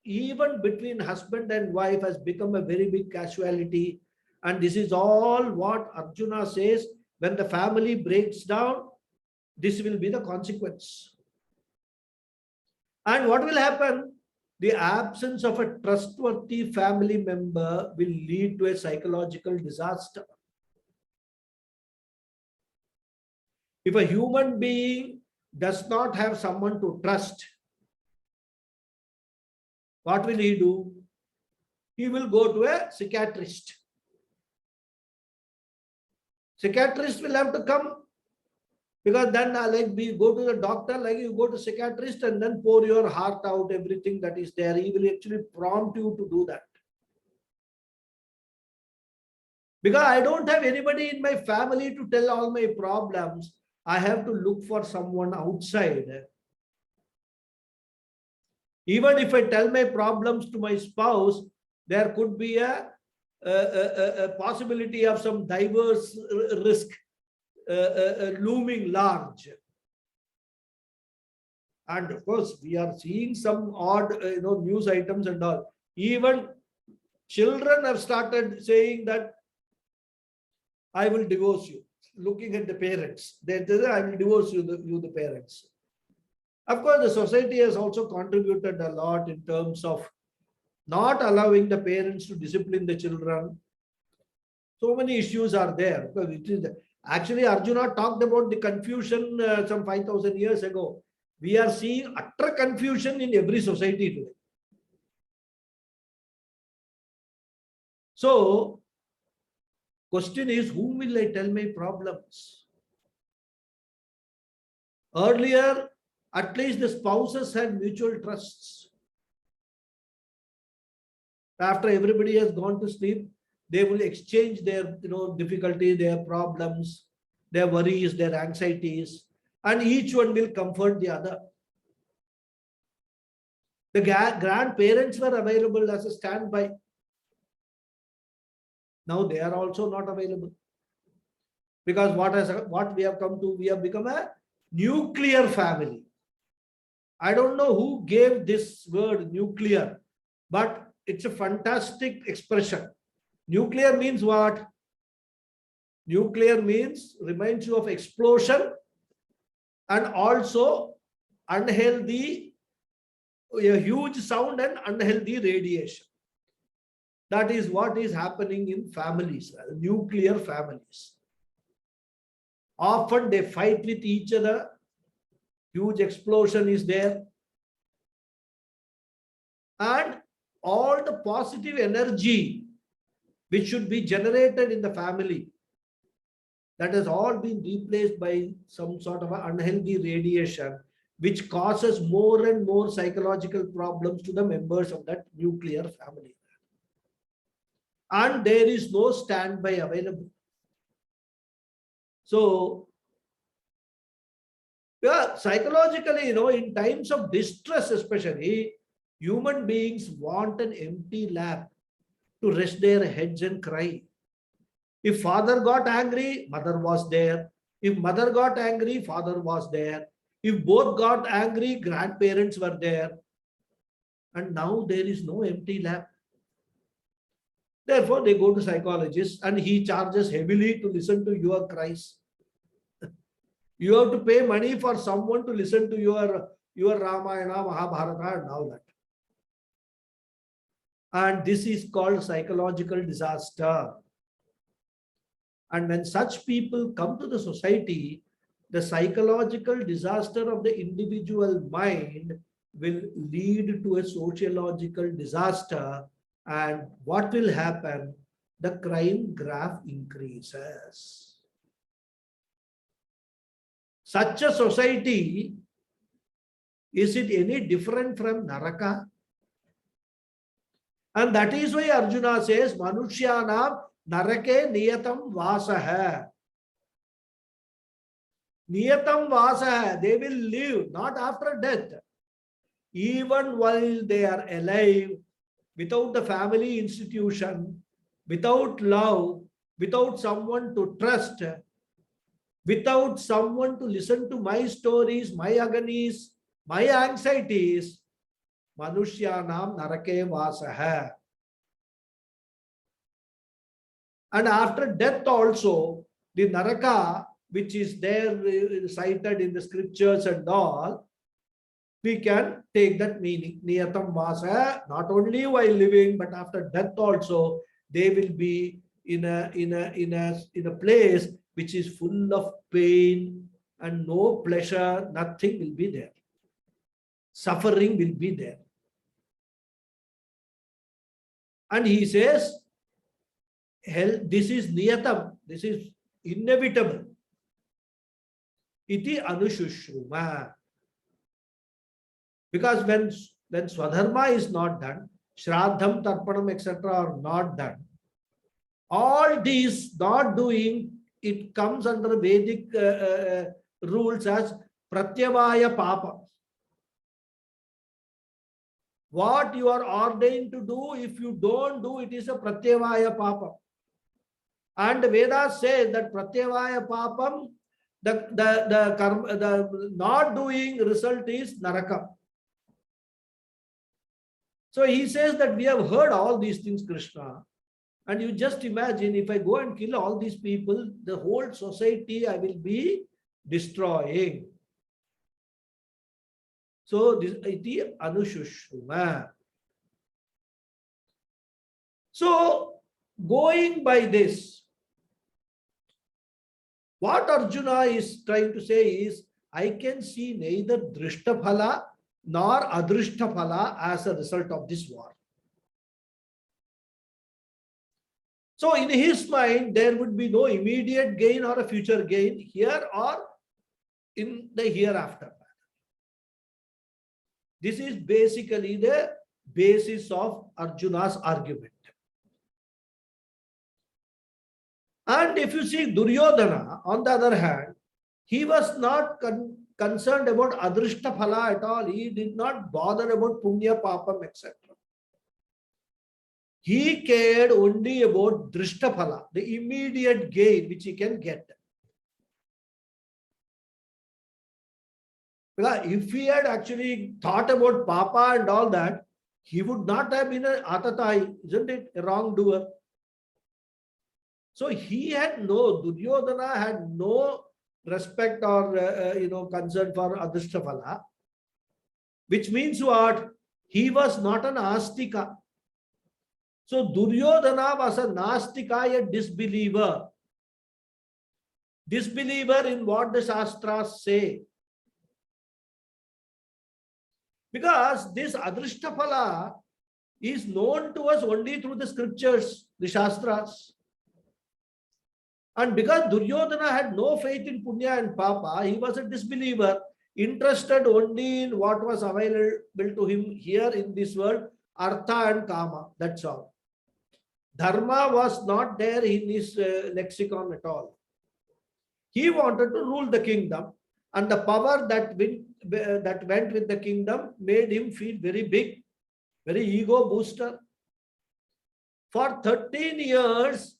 even between husband and wife, has become a very big casualty. And this is all what Arjuna says, when the family breaks down, this will be the consequence. And what will happen? The absence of a trustworthy family member will lead to a psychological disaster. If a human being does not have someone to trust, what will he do? He will go to a psychiatrist. Psychiatrist will have to come, because then like we go to the doctor, like you go to psychiatrist and then pour your heart out, everything that is there. He will actually prompt you to do that. Because I don't have anybody in my family to tell all my problems. I have to look for someone outside. Even if I tell my problems to my spouse, there could be a possibility of some diverse risk looming large. And of course, we are seeing some odd news items and all. Even children have started saying that I will divorce you. Looking at the parents, they say, I will divorce you, the parents. Of course, the society has also contributed a lot in terms of not allowing the parents to discipline the children. So many issues are there. Because it is actually, Arjuna talked about the confusion some 5,000 years ago. We are seeing utter confusion in every society today. So, question is, whom will I tell my problems? Earlier, at least the spouses had mutual trusts. After everybody has gone to sleep, they will exchange their difficulty, their problems, their worries, their anxieties, and each one will comfort the other. The grandparents were available as a standby. Now they are also not available. Because what we have come to, we have become a nuclear family. I don't know who gave this word nuclear, but it's a fantastic expression. Nuclear means what? Nuclear means, reminds you of explosion and also unhealthy, a huge sound and unhealthy radiation. That is what is happening in families, nuclear families. Often they fight with each other. Huge explosion is there. And all the positive energy which should be generated in the family, that has all been replaced by some sort of unhealthy radiation, which causes more and more psychological problems to the members of that nuclear family. And there is no standby available. So, yeah, psychologically, in times of distress especially, human beings want an empty lap to rest their heads and cry. If father got angry, mother was there. If mother got angry, father was there. If both got angry, grandparents were there. And now there is no empty lap. Therefore, they go to psychologists and he charges heavily to listen to your cries. You have to pay money for someone to listen to your Ramayana, Mahabharata and all that. And this is called psychological disaster. And when such people come to the society, the psychological disaster of the individual mind will lead to a sociological disaster. And what will happen? The crime graph increases. Such a society, is it any different from Naraka? And that is why Arjuna says, Manushyanam Narake niyatam vasaha. Niyatam vasaha, they will live not after death. Even while they are alive, without the family institution, without love, without someone to trust, without someone to listen to my stories, my agonies, my anxieties, Manushyanam Narake vasaha. And after death also, the Naraka, which is there cited in the scriptures and all, we can take that meaning. Niyatam vasa, not only while living, but after death also, they will be in a place which is full of pain and no pleasure, nothing will be there. Suffering will be there. And he says, hell, this is niyatam, this is inevitable. Iti anushushruva. Because when Swadharma is not done, Shraddham, Tarpanam, etc. are not done, all these not doing, it comes under Vedic rules as Pratyavaya Papa. What you are ordained to do, if you don't do, it is a Pratyavaya Papa. And Vedas say that Pratyavaya Papam, the not doing result is Naraka. So he says that we have heard all these things, Krishna. And you just imagine, if I go and kill all these people, the whole society I will be destroying. So this iti anushushruva. So going by this, what Arjuna is trying to say is, I can see neither Drishtaphala nor Adrishtaphala as a result of this war. So in his mind, there would be no immediate gain or a future gain here or in the hereafter. This is basically the basis of Arjuna's argument. And if you see Duryodhana, on the other hand, he was not concerned about Adrishtaphala at all. He did not bother about Punya, Papam, etc. He cared only about Drishtaphala, the immediate gain which he can get. Because if he had actually thought about Papa and all that, he would not have been an Atatai, isn't it? A wrongdoer. So he had no, Duryodhana had no respect or concern for Adrishtaphala, which means what? He was not an Astika. So Duryodhana was a Nastika, a disbeliever. Disbeliever in what the Shastras say. Because this Adrishtaphala is known to us only through the scriptures, the Shastras. And because Duryodhana had no faith in Punya and Papa, he was a disbeliever, interested only in what was available to him here in this world, Artha and Kama, that's all. Dharma was not there in his lexicon at all. He wanted to rule the kingdom, and the power that went with the kingdom made him feel very big, very ego booster. For 13 years,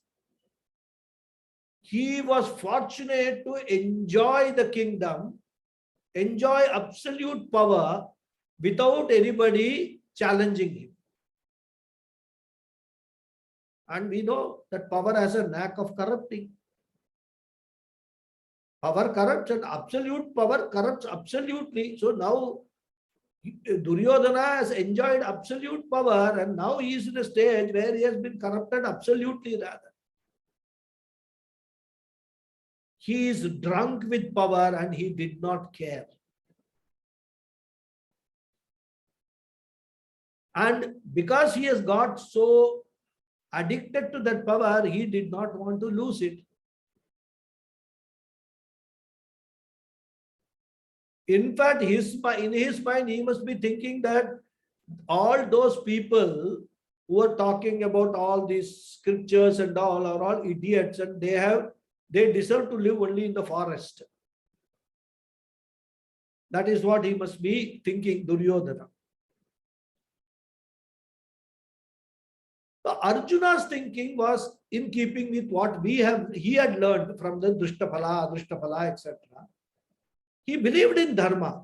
he was fortunate to enjoy the kingdom, enjoy absolute power without anybody challenging him. And we know that power has a knack of corrupting. Power corrupts and absolute power corrupts absolutely. So now Duryodhana has enjoyed absolute power, and now he is in a stage where he has been corrupted absolutely rather. He is drunk with power and he did not care. And because he has got so addicted to that power, he did not want to lose it. In fact, in his mind, he must be thinking that all those people who are talking about all these scriptures and all are all idiots, and they deserve to live only in the forest. That is what he must be thinking, Duryodhana. So Arjuna's thinking was in keeping with what he had learned from the Drishtaphala, etc. He believed in Dharma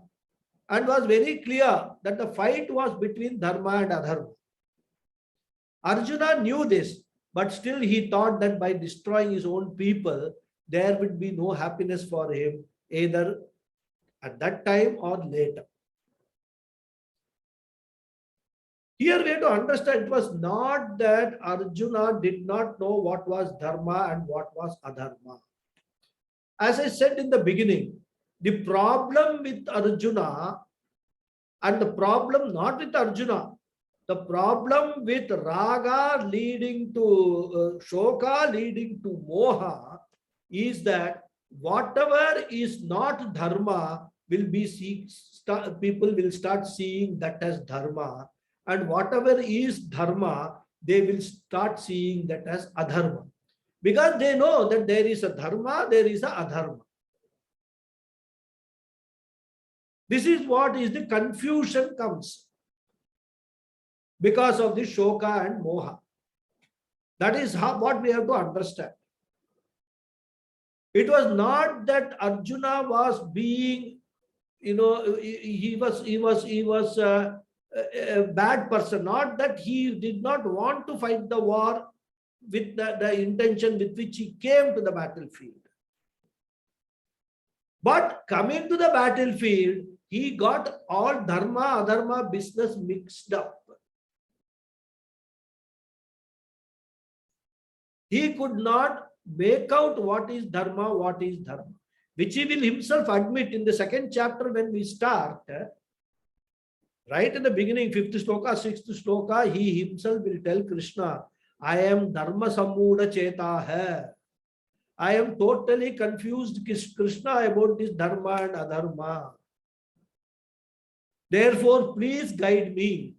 and was very clear that the fight was between Dharma and Adharma. Arjuna knew this, but still he thought that by destroying his own people, there would be no happiness for him, either at that time or later. Here we have to understand, it was not that Arjuna did not know what was Dharma and what was Adharma. As I said in the beginning, the problem with Arjuna, and the problem not with Arjuna, the problem with Raga leading to Shoka leading to Moha is that whatever is not dharma will be people will start seeing that as dharma, and whatever is dharma, they will start seeing that as adharma. Because they know that there is a dharma, there is a adharma. This is what is the confusion comes because of the shoka and moha. That is what we have to understand. It was not that Arjuna was being, he was a bad person. Not that he did not want to fight the war with the intention with which he came to the battlefield. But coming to the battlefield, he got all dharma, adharma business mixed up. He could not make out what is dharma, what is dharma, which he will himself admit in the second chapter when we start. Right in the beginning, 5th sloka, 6th sloka, he himself will tell Krishna, I am dharma sammuda cheta hai. I am totally confused, Krishna, about this dharma and adharma. Therefore, please guide me.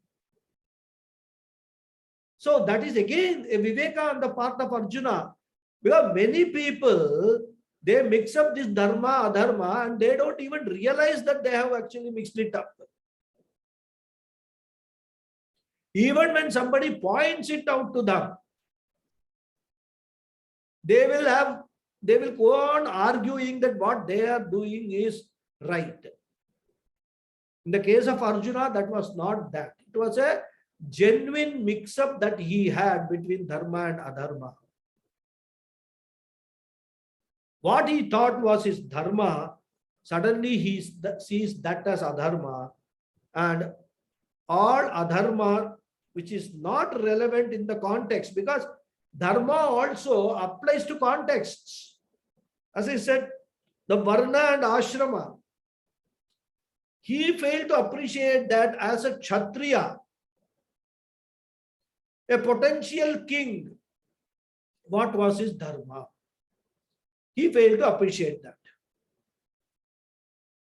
So that is again a viveka on the part of Arjuna. Because many people, they mix up this dharma, adharma, and they don't even realize that they have actually mixed it up. Even when somebody points it out to them, they will go on arguing that what they are doing is right. In the case of Arjuna, that was not that. It was a genuine mix-up that he had between dharma and adharma. What he thought was his dharma, suddenly he sees that as adharma, and all adharma, which is not relevant in the context, because dharma also applies to contexts. As I said, the varna and ashrama, he failed to appreciate that as a kshatriya, a potential king, what was his dharma? He failed to appreciate that.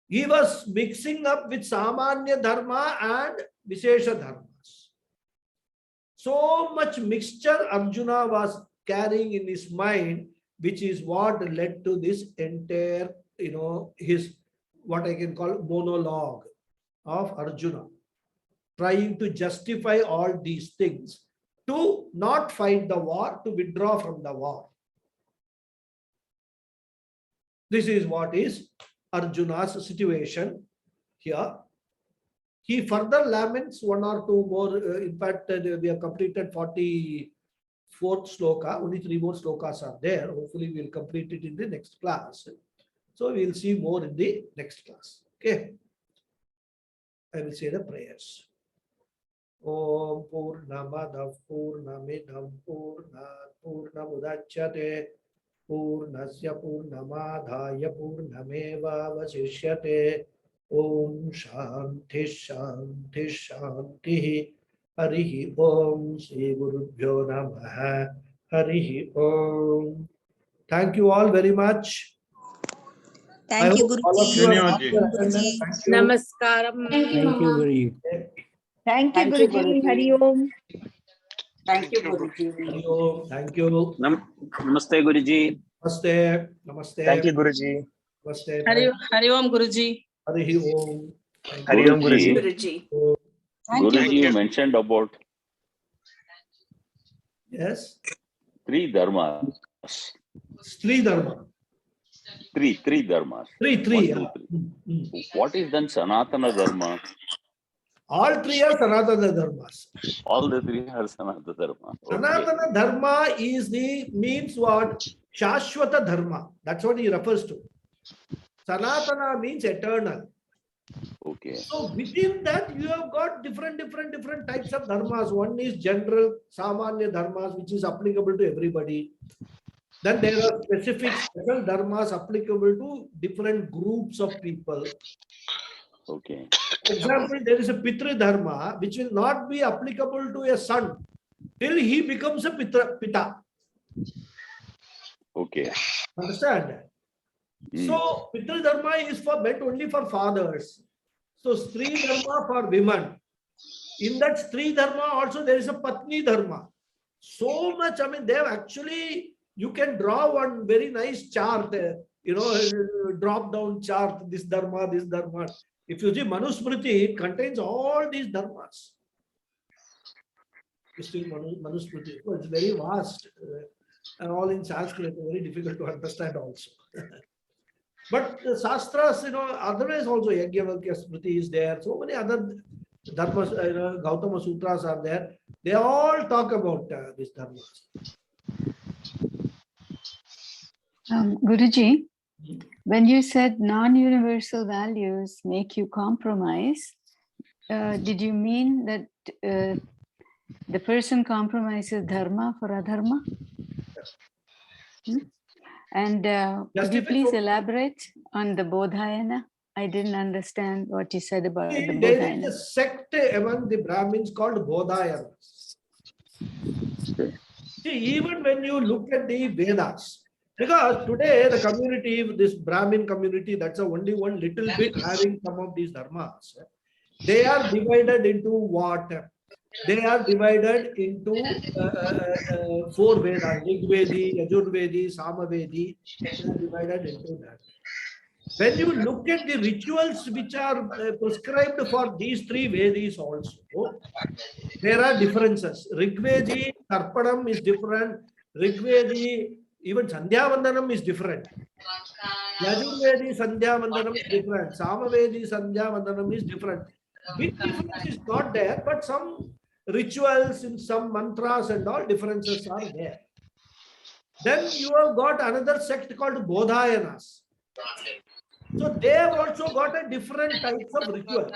He was mixing up with samanya dharma and vishesha dharmas. So much mixture Arjuna was carrying in his mind, which is what led to this entire, his, what I can call monologue of Arjuna, trying to justify all these things, to not fight the war, to withdraw from the war. This is what is Arjuna's situation here. He further laments one or two more. In fact, we have completed 44th sloka. Only 3 more slokas are there. Hopefully, we will complete it in the next class. So, we will see more in the next class. Okay. I will say the prayers. Om Purnamadav Purnamidam Purnat Purnamudachyate Purnasya Purnamadhaya Purnameva Vasishyate. Om Shanti Shanti Shanti. Harihi Om Sri Gurubhyo Namaha. Harihi Om. Thank you all very much. Thank you, Guruji. Namaskaram. Thank you, Guruji. Thank you, Guruji. Hari Om. Thank you, Guruji. Hari Om. Thank you. Namaste, Guruji. Namaste. Namaste. Thank you, Guruji. Namaste. Hari Om, Guruji. Hari Om. Hari Om, Guruji. Guruji. Guruji, you mentioned about Yes. 3 dharmas. Three dharma. Three dharmas. Three. 1, 2, Yeah. 3. What is then Sanatana Dharma? All 3 are Sanatana dharmas. All the 3 are Sanatana Dharma. Okay. Sanatana dharma means what? Shashwata dharma. That's what he refers to. Sanatana means eternal. Okay. So within that you have got different types of dharmas. One is general samanya dharmas, which is applicable to everybody. Then there are specific special dharmas applicable to different groups of people. Okay. For example, there is a Pitri dharma which will not be applicable to a son till he becomes a pita. Okay. Understand? So Pitru Dharma is meant only for fathers. So Stri Dharma for women. In that Stri Dharma also there is a Patni Dharma. So much, I mean, they have actually, you can draw one very nice chart, drop down chart, this Dharma, this Dharma. If you see Manusmriti, it contains all these Dharmas. Manusmriti, it's very vast and all in Sanskrit, very difficult to understand also. But the Shastras, otherwise also Yajnavalkya Smriti is there. So many other Dharmas, Gautama Sutras are there. They all talk about these Dharmas. Guruji, when you said non-universal values make you compromise, did you mean that the person compromises dharma for adharma? And could you please elaborate on the Bodhayana? I didn't understand what you said about the Bodhayana. There is a sect among the Brahmins called Bodhayana. See, even when you look at the Vedas, because today the community, this Brahmin community, that's only one little bit having some of these dharmas. They are divided into what? They are divided into 4 Vedas, Rigvedi, Yajurvedi, Samavedi. They are divided into that. When you look at the rituals which are prescribed for these 3 Vedis also, there are differences. Rigvedi, Tarpanam is different. Rigvedi, even Sandhya Vandanam is different. Yajurvedi, Sandhya Vandanam is different. Samavedi, Sandhya Vandanam is different. Big difference is not there, but some rituals in some mantras and all differences are there. Then you have got another sect called Bodhayanas. So they have also got a different types of rituals.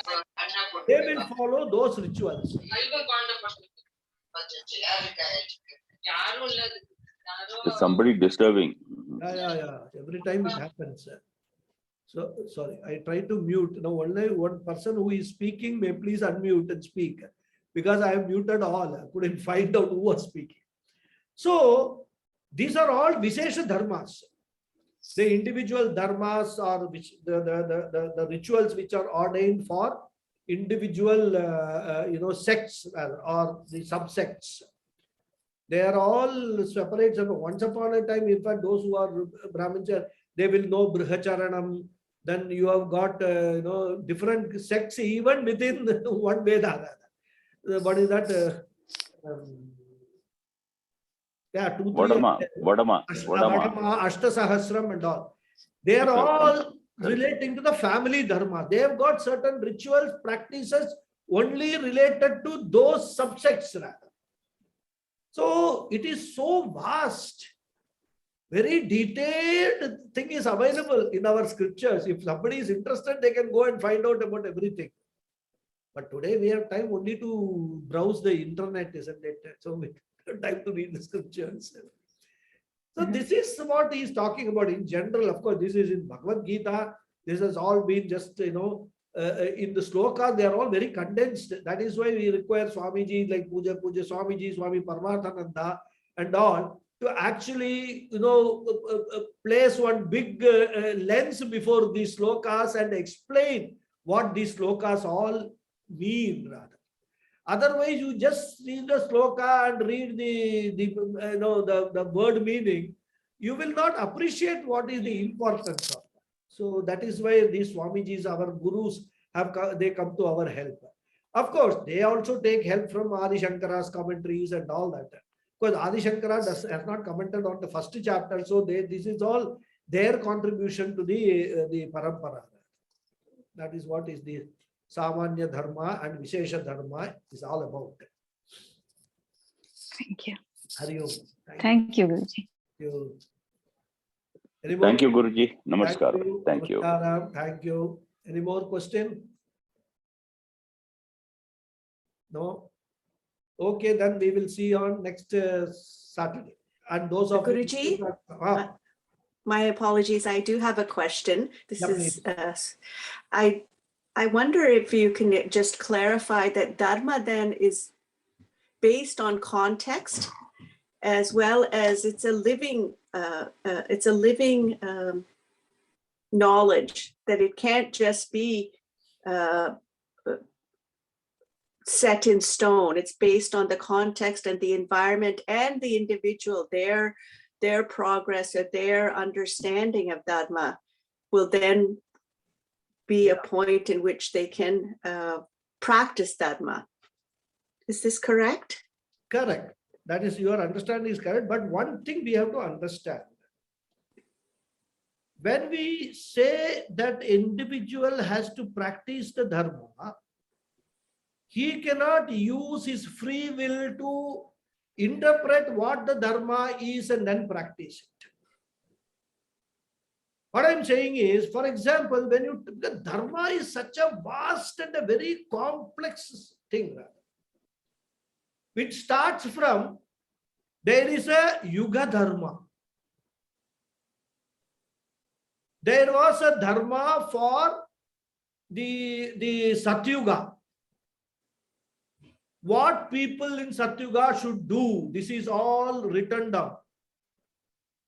They will follow those rituals. Is somebody disturbing? Yeah. Every time it happens. So sorry, I try to mute. Now only one person who is speaking may please unmute and speak, because I have muted all. I couldn't find out who was speaking. So these are all Vishesha Dharmas. The individual dharmas or which the rituals which are ordained for individual sects or the subsects. They are all separate. Once upon a time, in fact, those who are Brahmins, they will know Brihacharanam. Then you have got different sects even within one Veda. What is that? Yeah, Vadama, Ashta Sahasram and all. They are all relating to the family dharma. They have got certain rituals, practices only related to those subsects rather. So it is so vast. Very detailed thing is available in our scriptures. If somebody is interested, they can go and find out about everything. But today we have time only to browse the internet, isn't it? So we have time to read the scriptures. So this is what he is talking about in general. Of course, this is in Bhagavad Gita. This has all been just, in the slokas, they are all very condensed. That is why we require Swamiji like Puja Swamiji, Swami Paramathananda and all to actually, place one big lens before these slokas and explain what these slokas all mean rather. Otherwise, you just read the sloka and read the word meaning, you will not appreciate what is the importance of that. So that is why these Swamijis, our gurus, they come to our help. Of course, they also take help from Adi Shankara's commentaries and all that. Because Adi Shankara has not commented on the first chapter, so this is all their contribution to the parampara. That is what is the Samanya Dharma and Vishesha Dharma is all about. Thank you. Hari Om. Thank you, Guruji. Thank you, Guruji. Namaskar. Thank you. Thank you. Any more question? No? Okay, then we will see on next Saturday. And those of Guruji, my apologies. I do have a question. This is I wonder if you can just clarify that dharma then is based on context, as well as it's a living knowledge, that it can't just be set in stone. It's based on the context and the environment and the individual. Their progress or their understanding of Dharma will then be a point in which they can practice Dharma. Is this correct? Correct. That is, your understanding is correct. But one thing we have to understand. When we say that individual has to practice the Dharma, he cannot use his free will to interpret what the Dharma is and then practice it. What I'm saying is, for example, when the Dharma is such a vast and a very complex thing, which starts from, there is a Yuga Dharma. There was a Dharma for the Satyuga. What people in Satyuga should do, this is all written down.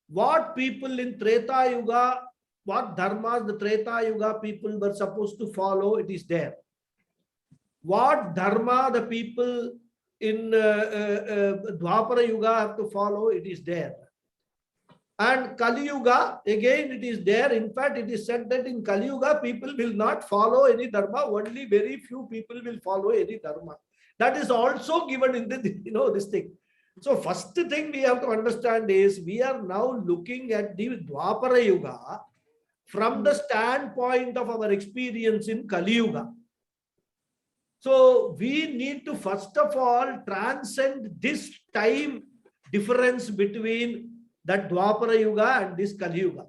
What people in Treta Yuga, what dharmas the Treta Yuga people were supposed to follow, it is there. What dharma the people in Dwapara Yuga have to follow, it is there. And Kali Yuga, again it is there. In fact, it is said that in Kali Yuga, people will not follow any dharma, only very few people will follow any dharma. That is also given in the, this thing. So first thing we have to understand is, we are now looking at the Dwapara Yuga from the standpoint of our experience in Kali Yuga. So we need to first of all transcend this time difference between that Dwapara Yuga and this Kali Yuga.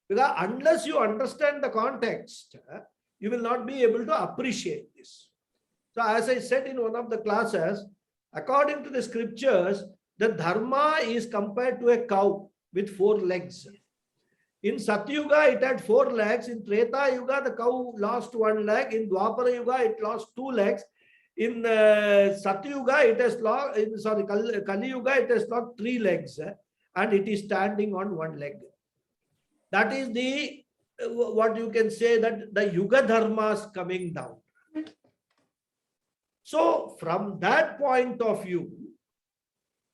Because unless you understand the context, you will not be able to appreciate this. So as I said in one of the classes, according to the scriptures, the Dharma is compared to a cow with 4 legs. In Satyuga, it had 4 legs. In Treta Yuga, the cow lost 1 leg. In Dwapara Yuga, it lost 2 legs. In Satyuga, it has lost, Kali Yuga, it has lost 3 legs. And it is standing on 1 leg. That is the, what you can say, that the Yuga Dharmas coming down. So from that point of view,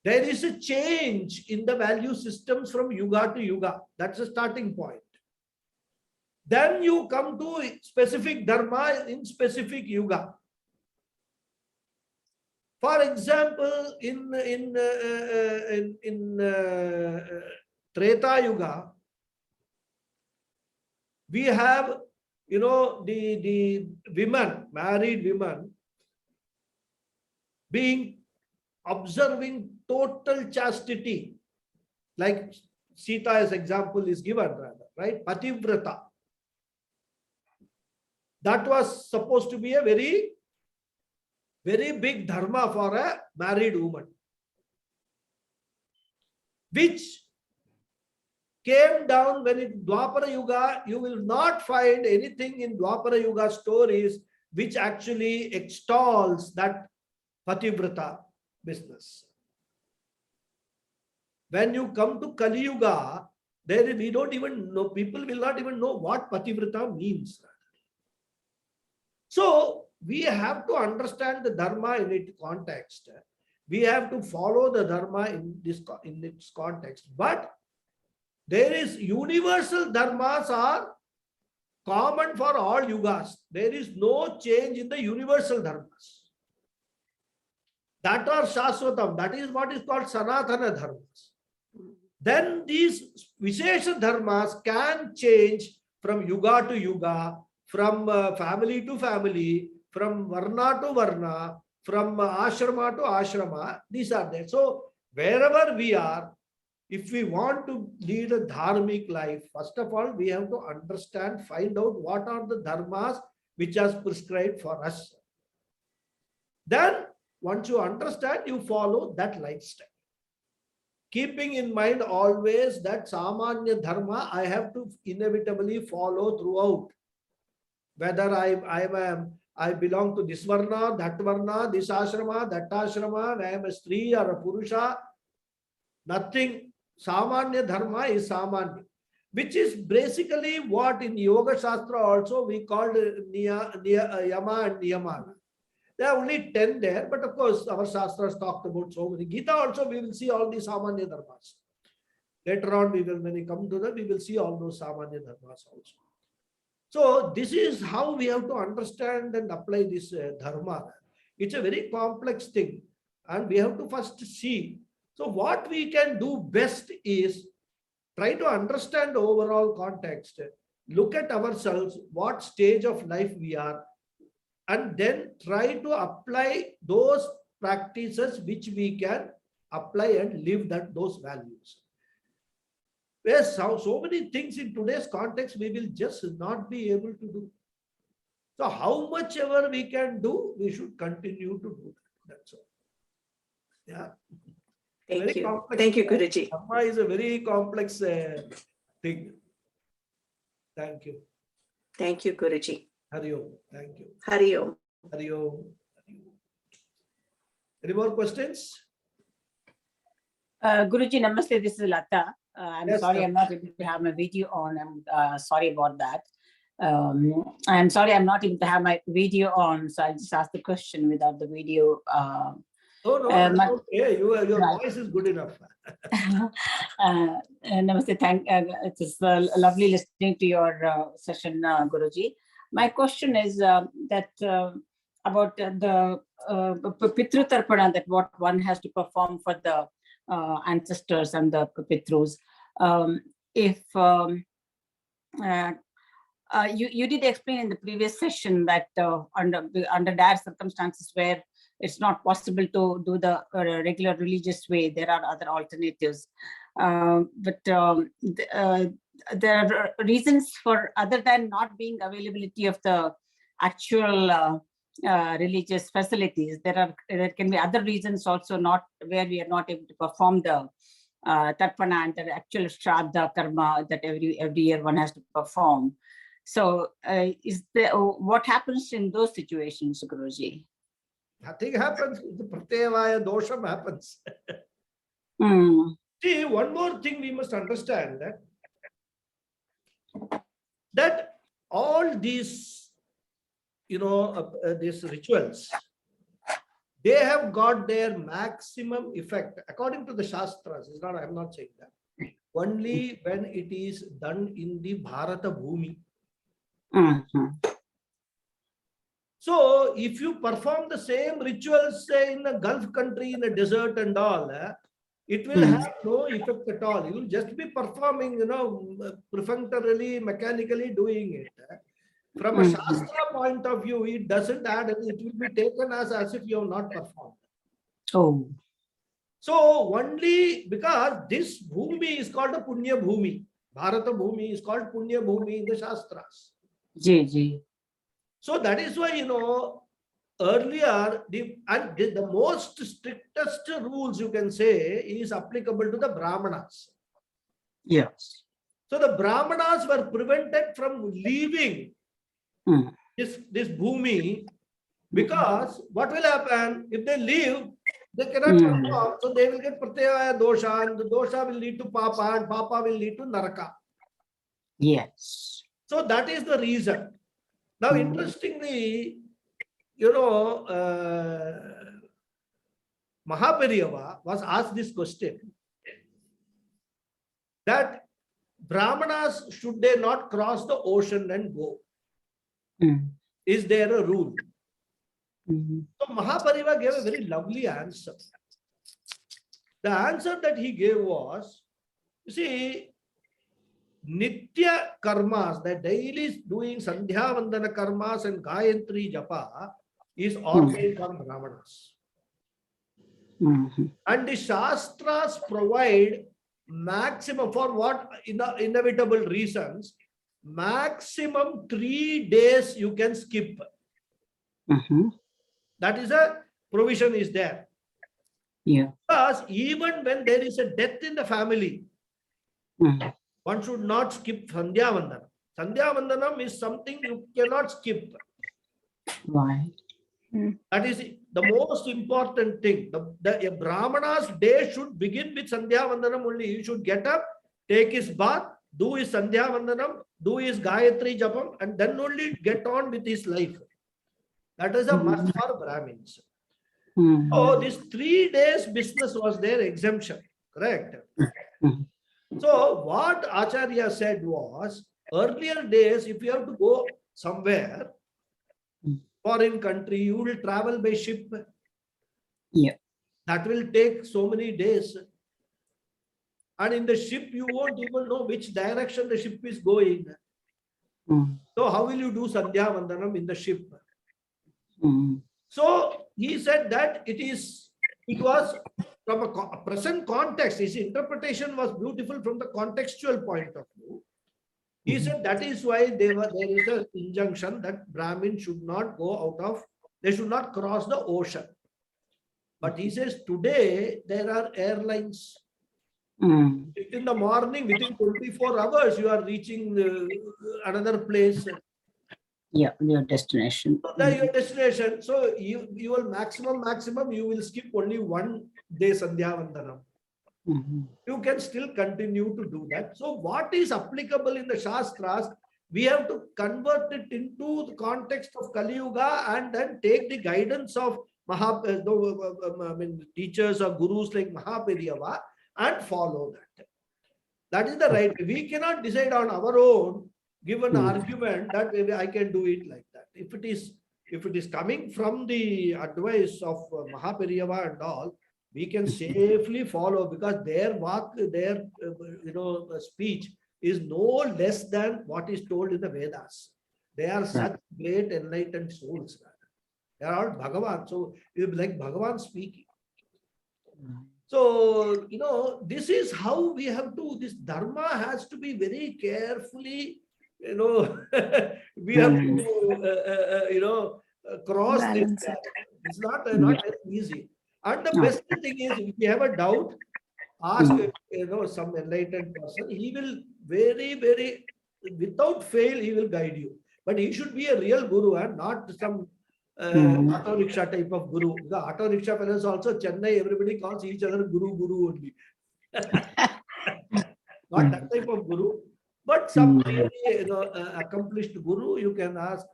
there is a change in the value systems from Yuga to Yuga. That's the starting point. Then you come to specific Dharma in specific Yuga. For example, in Treta Yuga, we have, the women, married women, observing total chastity, like Sita as example is given, rather, right? Pativrata. That was supposed to be a very, very big dharma for a married woman, which came down when in Dwapara Yuga. You will not find anything in Dwapara Yuga stories which actually extols that Pativrata business. When you come to Kali Yuga, we don't even know, people will not even know what Pativrata means. So we have to understand the Dharma in its context. We have to follow the Dharma in its context. But there is universal dharmas are common for all yugas. There is no change in the universal dharmas. That are Shaswatam. That is what is called Sanatana dharmas. Then these Vishesha dharmas can change from yuga to yuga, from family to family, from varna to varna, from ashrama to ashrama. These are there. So wherever we are, if we want to lead a dharmic life, first of all, we have to understand, find out what are the dharmas which are prescribed for us. Then once you understand, you follow that lifestyle. Keeping in mind always that Samanya Dharma, I have to inevitably follow throughout. Whether I belong to this varna, that varna, this ashrama, that ashrama, I am a Stree or a Purusha, Nothing. Samanya dharma is samanya, which is basically what in Yoga Shastra also we called yama and niyama. There are only 10 there, but of course our Shastras talked about so many. Gita also we will see all these samanya dharmas. Later on we will, when we come to that, we will see all those samanya dharmas also. So this is how we have to understand and apply this dharma. It's a very complex thing and we have to first see. So what we can do best is try to understand the overall context, look at ourselves, what stage of life we are, and then try to apply those practices which we can apply and live those values. There's so many things in today's context we will just not be able to do. So how much ever we can do, we should continue to do that. That's all. Yeah. Thank you. Thank you, Guruji. Dharma is a very complex thing. Thank you. Thank you, Guruji. Hari Om. Thank you. Hari Om. Hari Om. Any more questions? Guruji, namaste. This is Lata. I'm Yes, sorry sir. I'm not able to have my video on. I'm sorry about that. I'm sorry I'm not able to have my video on, so I'll just ask the question without the video. No, my- that's okay. Your Right. voice is good enough. Namaste. It is lovely listening to your session, Guruji. My question is that about the Pitru Tarpana, that what one has to perform for the ancestors and the Pitrus. You did explain in the previous session that under dire circumstances where it's not possible to do the regular religious way, there are other alternatives. But there are reasons for, other than not being availability of the actual religious facilities, there can be other reasons also, not where we are not able to perform the tarpana and the actual shraddha karma that every year one has to perform. So what happens in those situations, Guruji? Nothing happens. The pratyavaya dosham happens. See, one more thing we must understand, that all these, these rituals, they have got their maximum effect according to the Shastras. It's not, I'm not saying that. Only when it is done in the Bharata Bhumi. So if you perform the same rituals, say in a Gulf country, in a desert and all, it will have no effect at all. You will just be performing, perfunctorily, mechanically doing it. From a Shastra point of view, it doesn't add, it will be taken as if you have not performed. Oh. So only because this Bhumi is called a Punya Bhumi. Bharata Bhumi is called Punya Bhumi in the Shastras. Ji. So that is why, earlier, the most strictest rules you can say is applicable to the Brahmanas. Yes. So the Brahmanas were prevented from leaving this Bhumi, because what will happen if they leave? They cannot perform, so they will get pratyavaya dosha, and the dosha will lead to papa, and papa will lead to naraka. Yes. So that is the reason. Now, interestingly, Mahaperiyava was asked this question, that Brahmanas, should they not cross the ocean and go? Is there a rule? So Mahaperiyava gave a very lovely answer. The answer that he gave was, you see, Nitya karmas, the daily doing Sandhya Vandana karmas and Gayatri Japa is ordained for Brahmanas. And the Shastras provide maximum, for what inevitable reasons, maximum 3 days you can skip. That is a provision is there. Yeah. Because even when there is a death in the family, one should not skip Sandhya Vandanam. Sandhya Vandanam is something you cannot skip. Right. That is the most important thing. A Brahmana's day should begin with Sandhya Vandanam only. He should get up, take his bath, do his Sandhya Vandanam, do his Gayatri Japam, and then only get on with his life. That is a must for Brahmins. So this 3 days business was their exemption, correct? So what Acharya said was, earlier days, if you have to go somewhere, foreign country, you will travel by ship. Yeah. That will take so many days. And in the ship, you won't even know which direction the ship is going. So how will you do Sandhya Vandanam in the ship? So he said that it was from a present context. His interpretation was beautiful from the contextual point of view. He said that is why there is an injunction that Brahmin should not go out of, they should not cross the ocean. But he says today there are airlines. In the morning, within 24 hours, you are reaching another place. Yeah, your destination. Your destination. So you will maximum, you will skip only 1 day Sandhya Vandanam. You can still continue to do that. So what is applicable in the Shastras, we have to convert it into the context of Kali Yuga and then take the guidance of teachers or gurus like Mahaperyava and follow that. That is the right way. We cannot decide on our own, give an argument that I can do it like that. If it is coming from the advice of Mahaperyava and all, we can safely follow, because their speech is no less than what is told in the Vedas. They are such great enlightened souls. They are all Bhagawad. So it will be like Bhagavan speaking. So, this is how we have to, this dharma has to be very carefully, we have to, cross this. It's not very easy. And the best thing is, if you have a doubt, ask some enlightened person. He will very, without fail, he will guide you. But he should be a real guru and not some auto rickshaw type of guru. The auto rickshaw fellows also, Chennai, everybody calls each other guru only. Not that type of guru, but some really accomplished guru. You can ask.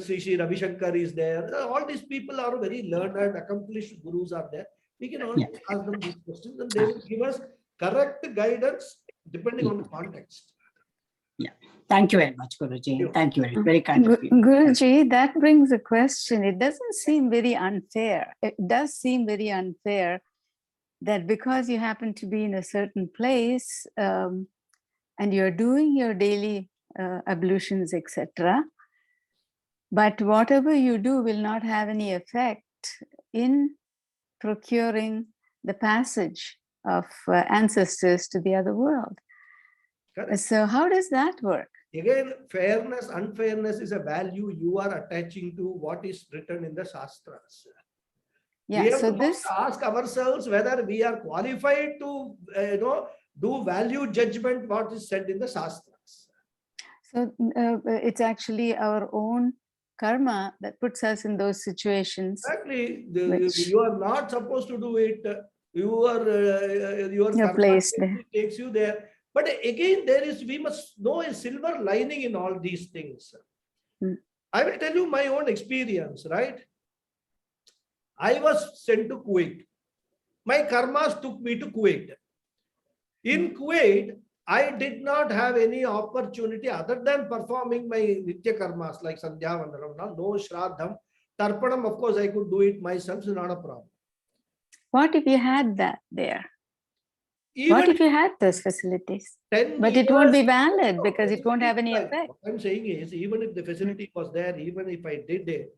Sri Ravi Shankar is there. All these people are very learned, accomplished gurus are there. We can always ask them these questions and they will give us correct guidance depending on the context. Yeah. Thank you very much, Guruji. Thank you very kind of you. Guruji, that brings a question. It doesn't seem very unfair. It does seem very unfair that because you happen to be in a certain place and you're doing your daily ablutions, etc., but whatever you do will not have any effect in procuring the passage of ancestors to the other world. Correct. So how does that work? Again, fairness, unfairness is a value you are attaching to what is written in the Shastras. Yeah, we have so to this ask ourselves whether we are qualified to do value judgment what is said in the Shastras. So it's actually our own karma that puts us in those situations. Exactly. You are not supposed to do it. Your karma placed there. takes you there. But again, we must know a silver lining in all these things. I will tell you my own experience, right? I was sent to Kuwait. My karmas took me to Kuwait. In Kuwait, I did not have any opportunity other than performing my Nitya karmas like Sandhya Vandanam, no Shraddham. Tarpanam, of course, I could do it myself, it's not a problem. What if you had that there? What if you had those facilities? But it won't be valid because it won't have any effect. What I'm saying is, even if the facility was there, even if I did it,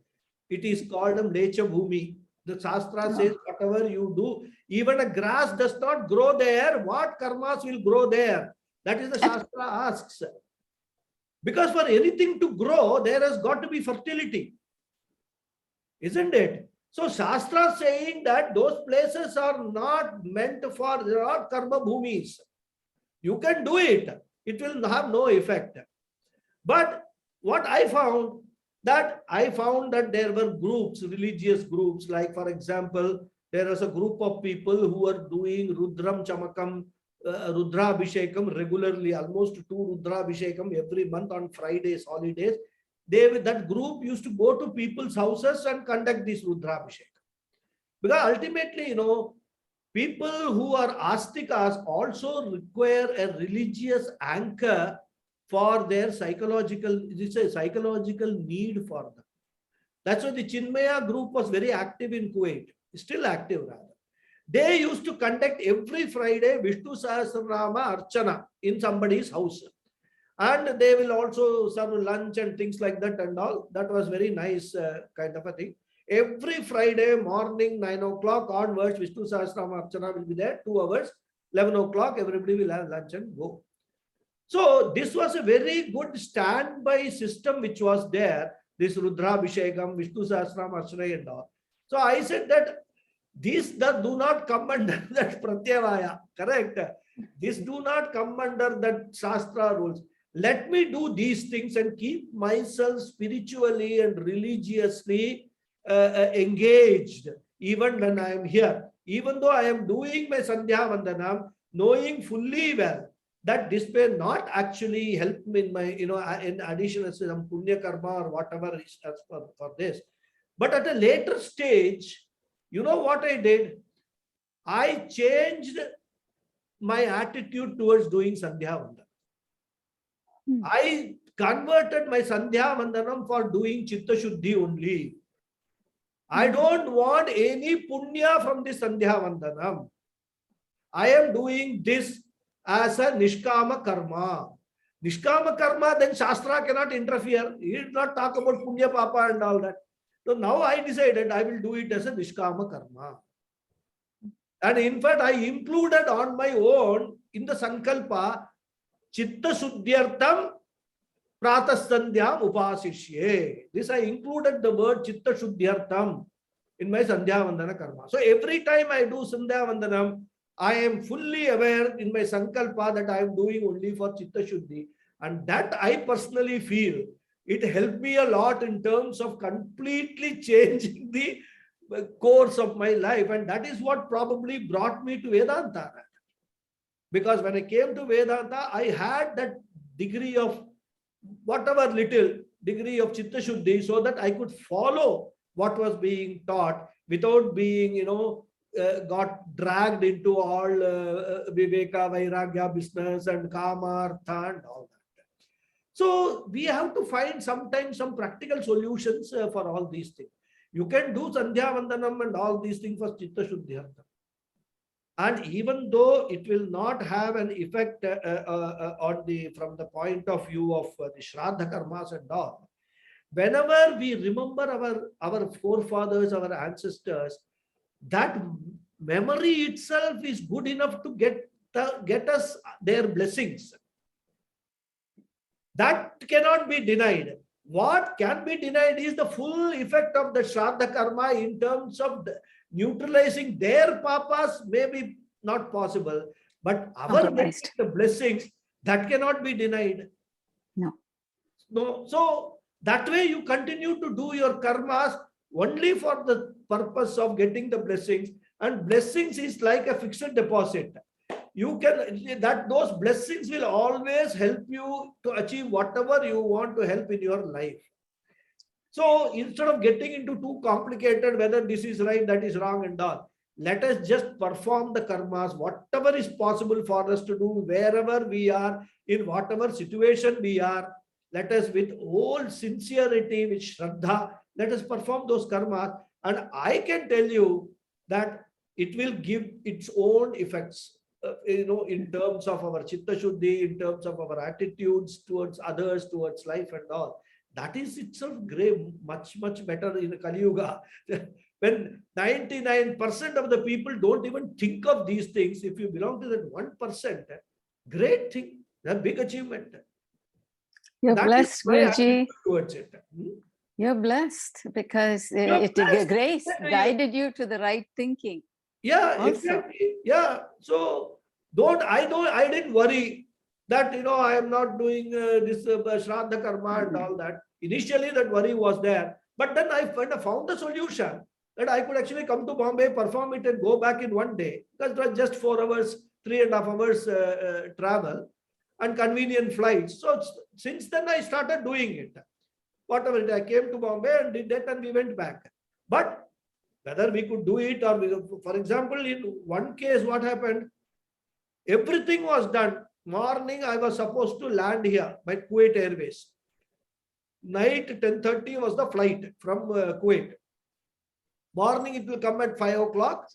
it is called a Lecha Bhumi. The Shastra says whatever you do, even a grass does not grow there. What karmas will grow there? That is the Shastra asks. Because for anything to grow, there has got to be fertility. Isn't it? So Shastra saying that those places are not meant for, they are not karma bhumis. You can do it. It will have no effect. But what I found, that I found that there were groups, religious groups, like for example, there was a group of people who were doing Rudram Chamakam, Rudrabhishekam regularly, almost 2 Rudrabhishekam every month on Fridays, holidays. That group used to go to people's houses and conduct this Rudrabhishekam. Because ultimately, people who are astikas also require a religious anchor for their psychological, it's a psychological need for them. That's why the Chinmaya group was very active in Kuwait, still active rather. They used to conduct every Friday Vishnu Sahasranama Archana in somebody's house. And they will also serve lunch and things like that and all. That was very nice kind of a thing. Every Friday morning, 9 o'clock onwards, Vishnu Sahasranama Archana will be there, 2 hours, 11 o'clock, everybody will have lunch and go. So this was a very good standby system which was there, this Rudrabhishekam, Vishnu Sahasranama Archana and all. So I said that these that do not come under that Pratyavaya, correct? This do not come under that Shastra rules. Let me do these things and keep myself spiritually and religiously engaged, even when I am here. Even though I am doing my Sandhya Vandanam, knowing fully well that this may not actually help me in my, in addition to some Punya Karma or whatever is for this. But at a later stage, you know what I did? I changed my attitude towards doing Sandhya Vandanam. I converted my Sandhya Vandanam for doing Chitta Shuddhi only. I don't want any punya from this Sandhya Vandanam. I am doing this as a Nishkama Karma. Nishkama Karma, then Shastra cannot interfere. He did not talk about Punya Papa and all that. So now I decided I will do it as a Nishkama Karma. And in fact, I included on my own in the Sankalpa, Chitta Shuddhyartam Pratasandhyam Upasishye. This I included the word Chitta Shuddhyartam in my Sandhya Vandana Karma. So every time I do Sandhya Vandanam, I am fully aware in my Sankalpa that I am doing only for Chitta Shuddhi. And that I personally feel it helped me a lot in terms of completely changing the course of my life. And that is what probably brought me to Vedanta. Because when I came to Vedanta, I had that degree of whatever little degree of Chitta Shuddhi so that I could follow what was being taught without being, got dragged into all Viveka, Vairagya business and Kama, Artha and all that. So we have to find sometimes some practical solutions for all these things. You can do Sandhya Vandanam and all these things for Chitta Shuddhyartha. And even though it will not have an effect from the point of view of the Shraddha Karmas and all, whenever we remember our forefathers, our ancestors, that memory itself is good enough to get us their blessings. That cannot be denied. What can be denied is the full effect of the Shraddha Karma in terms of neutralizing their papas, may be not possible, but our the blessings, that cannot be denied. No. So that way you continue to do your karmas only for the purpose of getting the blessings, and blessings is like a fixed deposit. You can, those blessings will always help you to achieve whatever you want to help in your life. So instead of getting into too complicated, whether this is right, that is wrong and all, let us just perform the karmas, whatever is possible for us to do, wherever we are, in whatever situation we are. Let us with all sincerity, with Shraddha, let us perform those karmas. And I can tell you that it will give its own effects, in terms of our Chitta Shuddhi, in terms of our attitudes towards others, towards life and all. That is itself great, much better in the Kali Yuga. When 99% of the people don't even think of these things, if you belong to that 1%, great thing, a big achievement. You're That blessed, Guruji. towards it. You're blessed because grace guided you to the right thinking. Yeah, also. exactly. Yeah. So I didn't worry that, I am not doing this Shraddha Karma and all that. Initially, that worry was there. But then when I found the solution, that I could actually come to Bombay, perform it, and go back in one day. Because it was just 4 hours, 3.5 hours travel and convenient flights. So since then, I started doing it. Whatever it, I came to Bombay and did that, and we went back. But whether we could do it, or for example, in one case, what happened? Everything was done. Morning, I was supposed to land here by Kuwait Airways. Night 10:30 was the flight from Kuwait. Morning, it will come at 5 o'clock.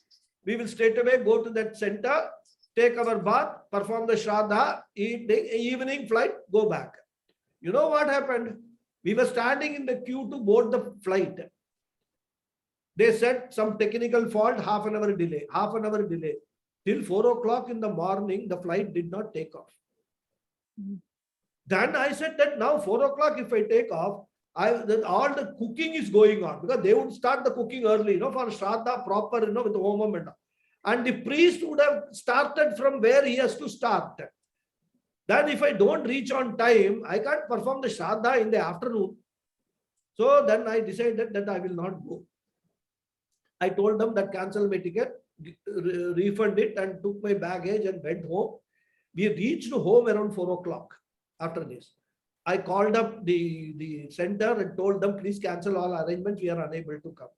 We will straight away go to that center, take our bath, perform the Shraddha, evening flight, go back. You know what happened? We were standing in the queue to board the flight. They said some technical fault, half an hour delay. Till 4 o'clock in the morning, the flight did not take off. Then I said that now 4 o'clock, if I take off, then all the cooking is going on, because they would start the cooking early, for Shraddha proper, with the homam and all. And the priest would have started from where he has to start. Then if I don't reach on time, I can't perform the Shraddha in the afternoon. So then I decided that I will not go. I told them that cancel my ticket, refund it, and took my baggage and went home. We reached home around 4 o'clock after this. I called up the center and told them, please cancel all arrangements. We are unable to come.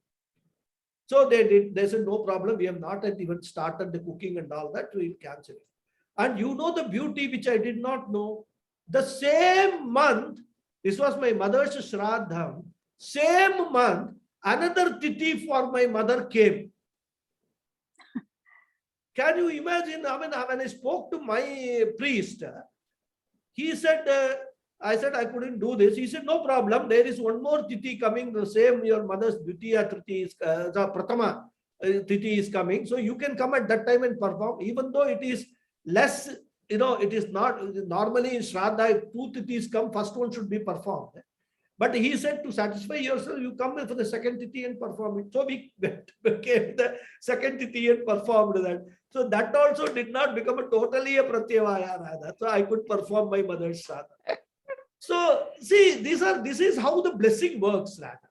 So they did. They said, no problem. We have not even started the cooking and all that. We will cancel it. And you know the beauty which I did not know. The same month, this was my mother's Shraddham. Same month, another Tithi for my mother came. Can you imagine? I mean, when I spoke to my priest, he said, I said I couldn't do this. He said, no problem. There is one more Tithi coming. The same, your mother's Dvitiya Tithi is, Pratama Tithi is coming. So you can come at that time and perform, even though it is less, it is not, normally in Shraddha, if 2 Tithis come, first one should be performed. But he said, to satisfy yourself, you come for the second Tithi and perform it. So we became the second Tithi and performed that. So that also did not become totally a Pratyavaya Radha. So I could perform my mother's Shraddha. So see, this is how the blessing works, Radha.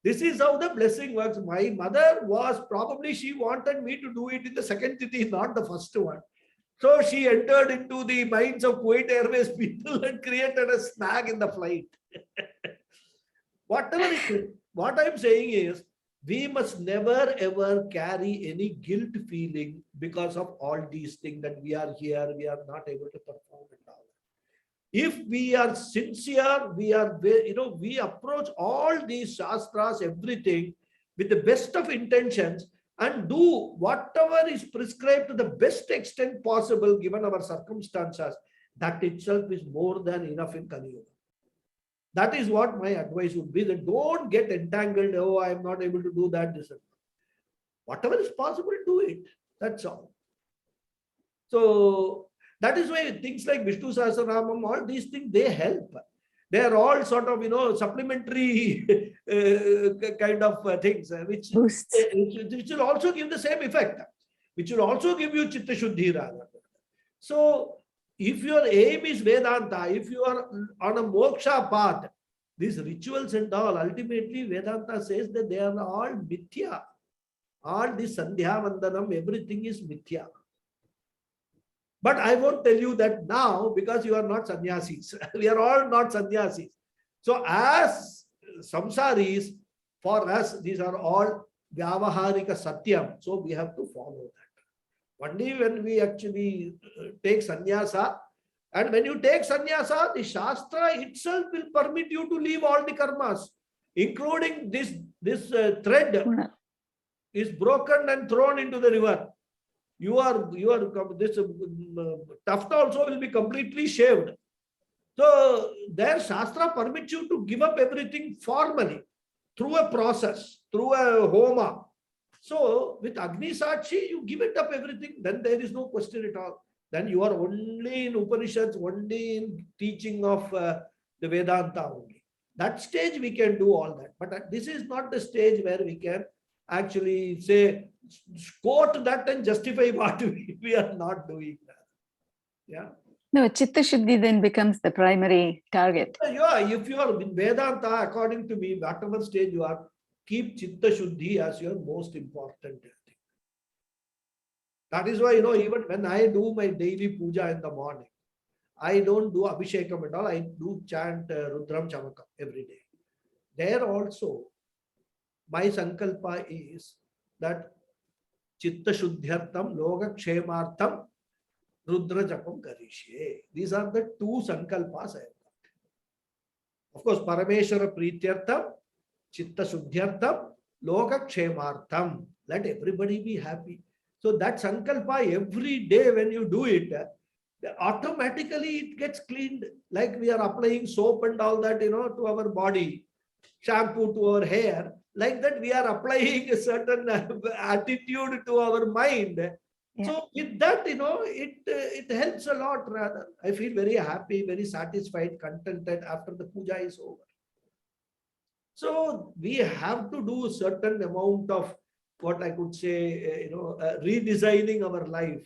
This is how the blessing works. My mother was probably, she wanted me to do it in the second Tithi, not the first one. So she entered into the minds of Kuwait Airways people and created a snag in the flight. Whatever it is, what I'm saying is, we must never ever carry any guilt feeling because of all these things, that we are here, we are not able to perform and all. If we are sincere, we approach all these shastras, everything with the best of intentions, and do whatever is prescribed to the best extent possible given our circumstances, that itself is more than enough in Kali Yuga. That is what my advice would be, that don't get entangled. Oh, I am not able to do that. This. Whatever is possible, do it. That's all. So that is why things like Vishnu Sahasranamam, all these things, they help. They are all sort of, supplementary kind of things, which will also give the same effect, which will also give you Chitta Shuddhi Radha. So if your aim is Vedanta, if you are on a moksha path, these rituals and all, ultimately Vedanta says that they are all mithya. All this Sandhya Vandanam, everything is mithya. But I won't tell you that now, because you are not sannyasis. We are all not sannyasis. So as samsaris, for us, these are all vyavaharika satyam. So we have to follow that. Only when we actually take sannyasa, and when you take sannyasa, the shastra itself will permit you to leave all the karmas, including this thread is broken and thrown into the river. This tuft also will be completely shaved. So their shastra permits you to give up everything formally through a process, through a homa. So with Agni Sakshi, you give it up everything, then there is no question at all. Then you are only in Upanishads, only in teaching of the Vedanta only. That stage we can do all that. But this is not the stage where we can actually say, quote that and justify what we are not doing that. Yeah. No, Chitta Shuddhi then becomes the primary target. Yeah, if you are in Vedanta, according to me, whatever stage you are, keep Chitta Shuddhi as your most important thing. That is why, even when I do my daily puja in the morning, I don't do Abhishekam and all, I do chant Rudram Chamakam every day. There also, my sankalpa is that Chitta Shuddhyartham, Loga Kshemartham, Rudra Japam Karishye. These are the two sankalpas I have got. Of course, Parameshwara Prityartham, Chitta Shuddhyartham, Loka Kshemartham. Let everybody be happy. So that sankalpa every day when you do it, automatically it gets cleaned. Like we are applying soap and all that, to our body, shampoo to our hair. Like that we are applying a certain attitude to our mind. Yeah. So with that, it helps a lot rather. I feel very happy, very satisfied, contented after the puja is over. So we have to do a certain amount of what I could say, redesigning our life.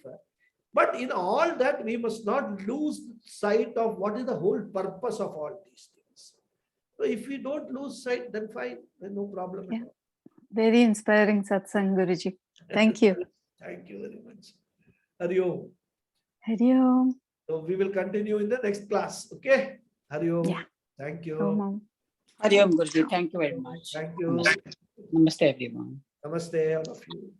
But in all that, we must not lose sight of what is the whole purpose of all these things. So if we don't lose sight, then fine, then no problem at all. Very inspiring satsang, Guruji. Thank you. Thank you very much. Hari Om. Hari Om. So we will continue in the next class. Okay. Hari Om. Yeah. Thank you. Om Om. Hari Om Guruji, thank you very much. Thank you. Namaste everyone. Namaste, all of you.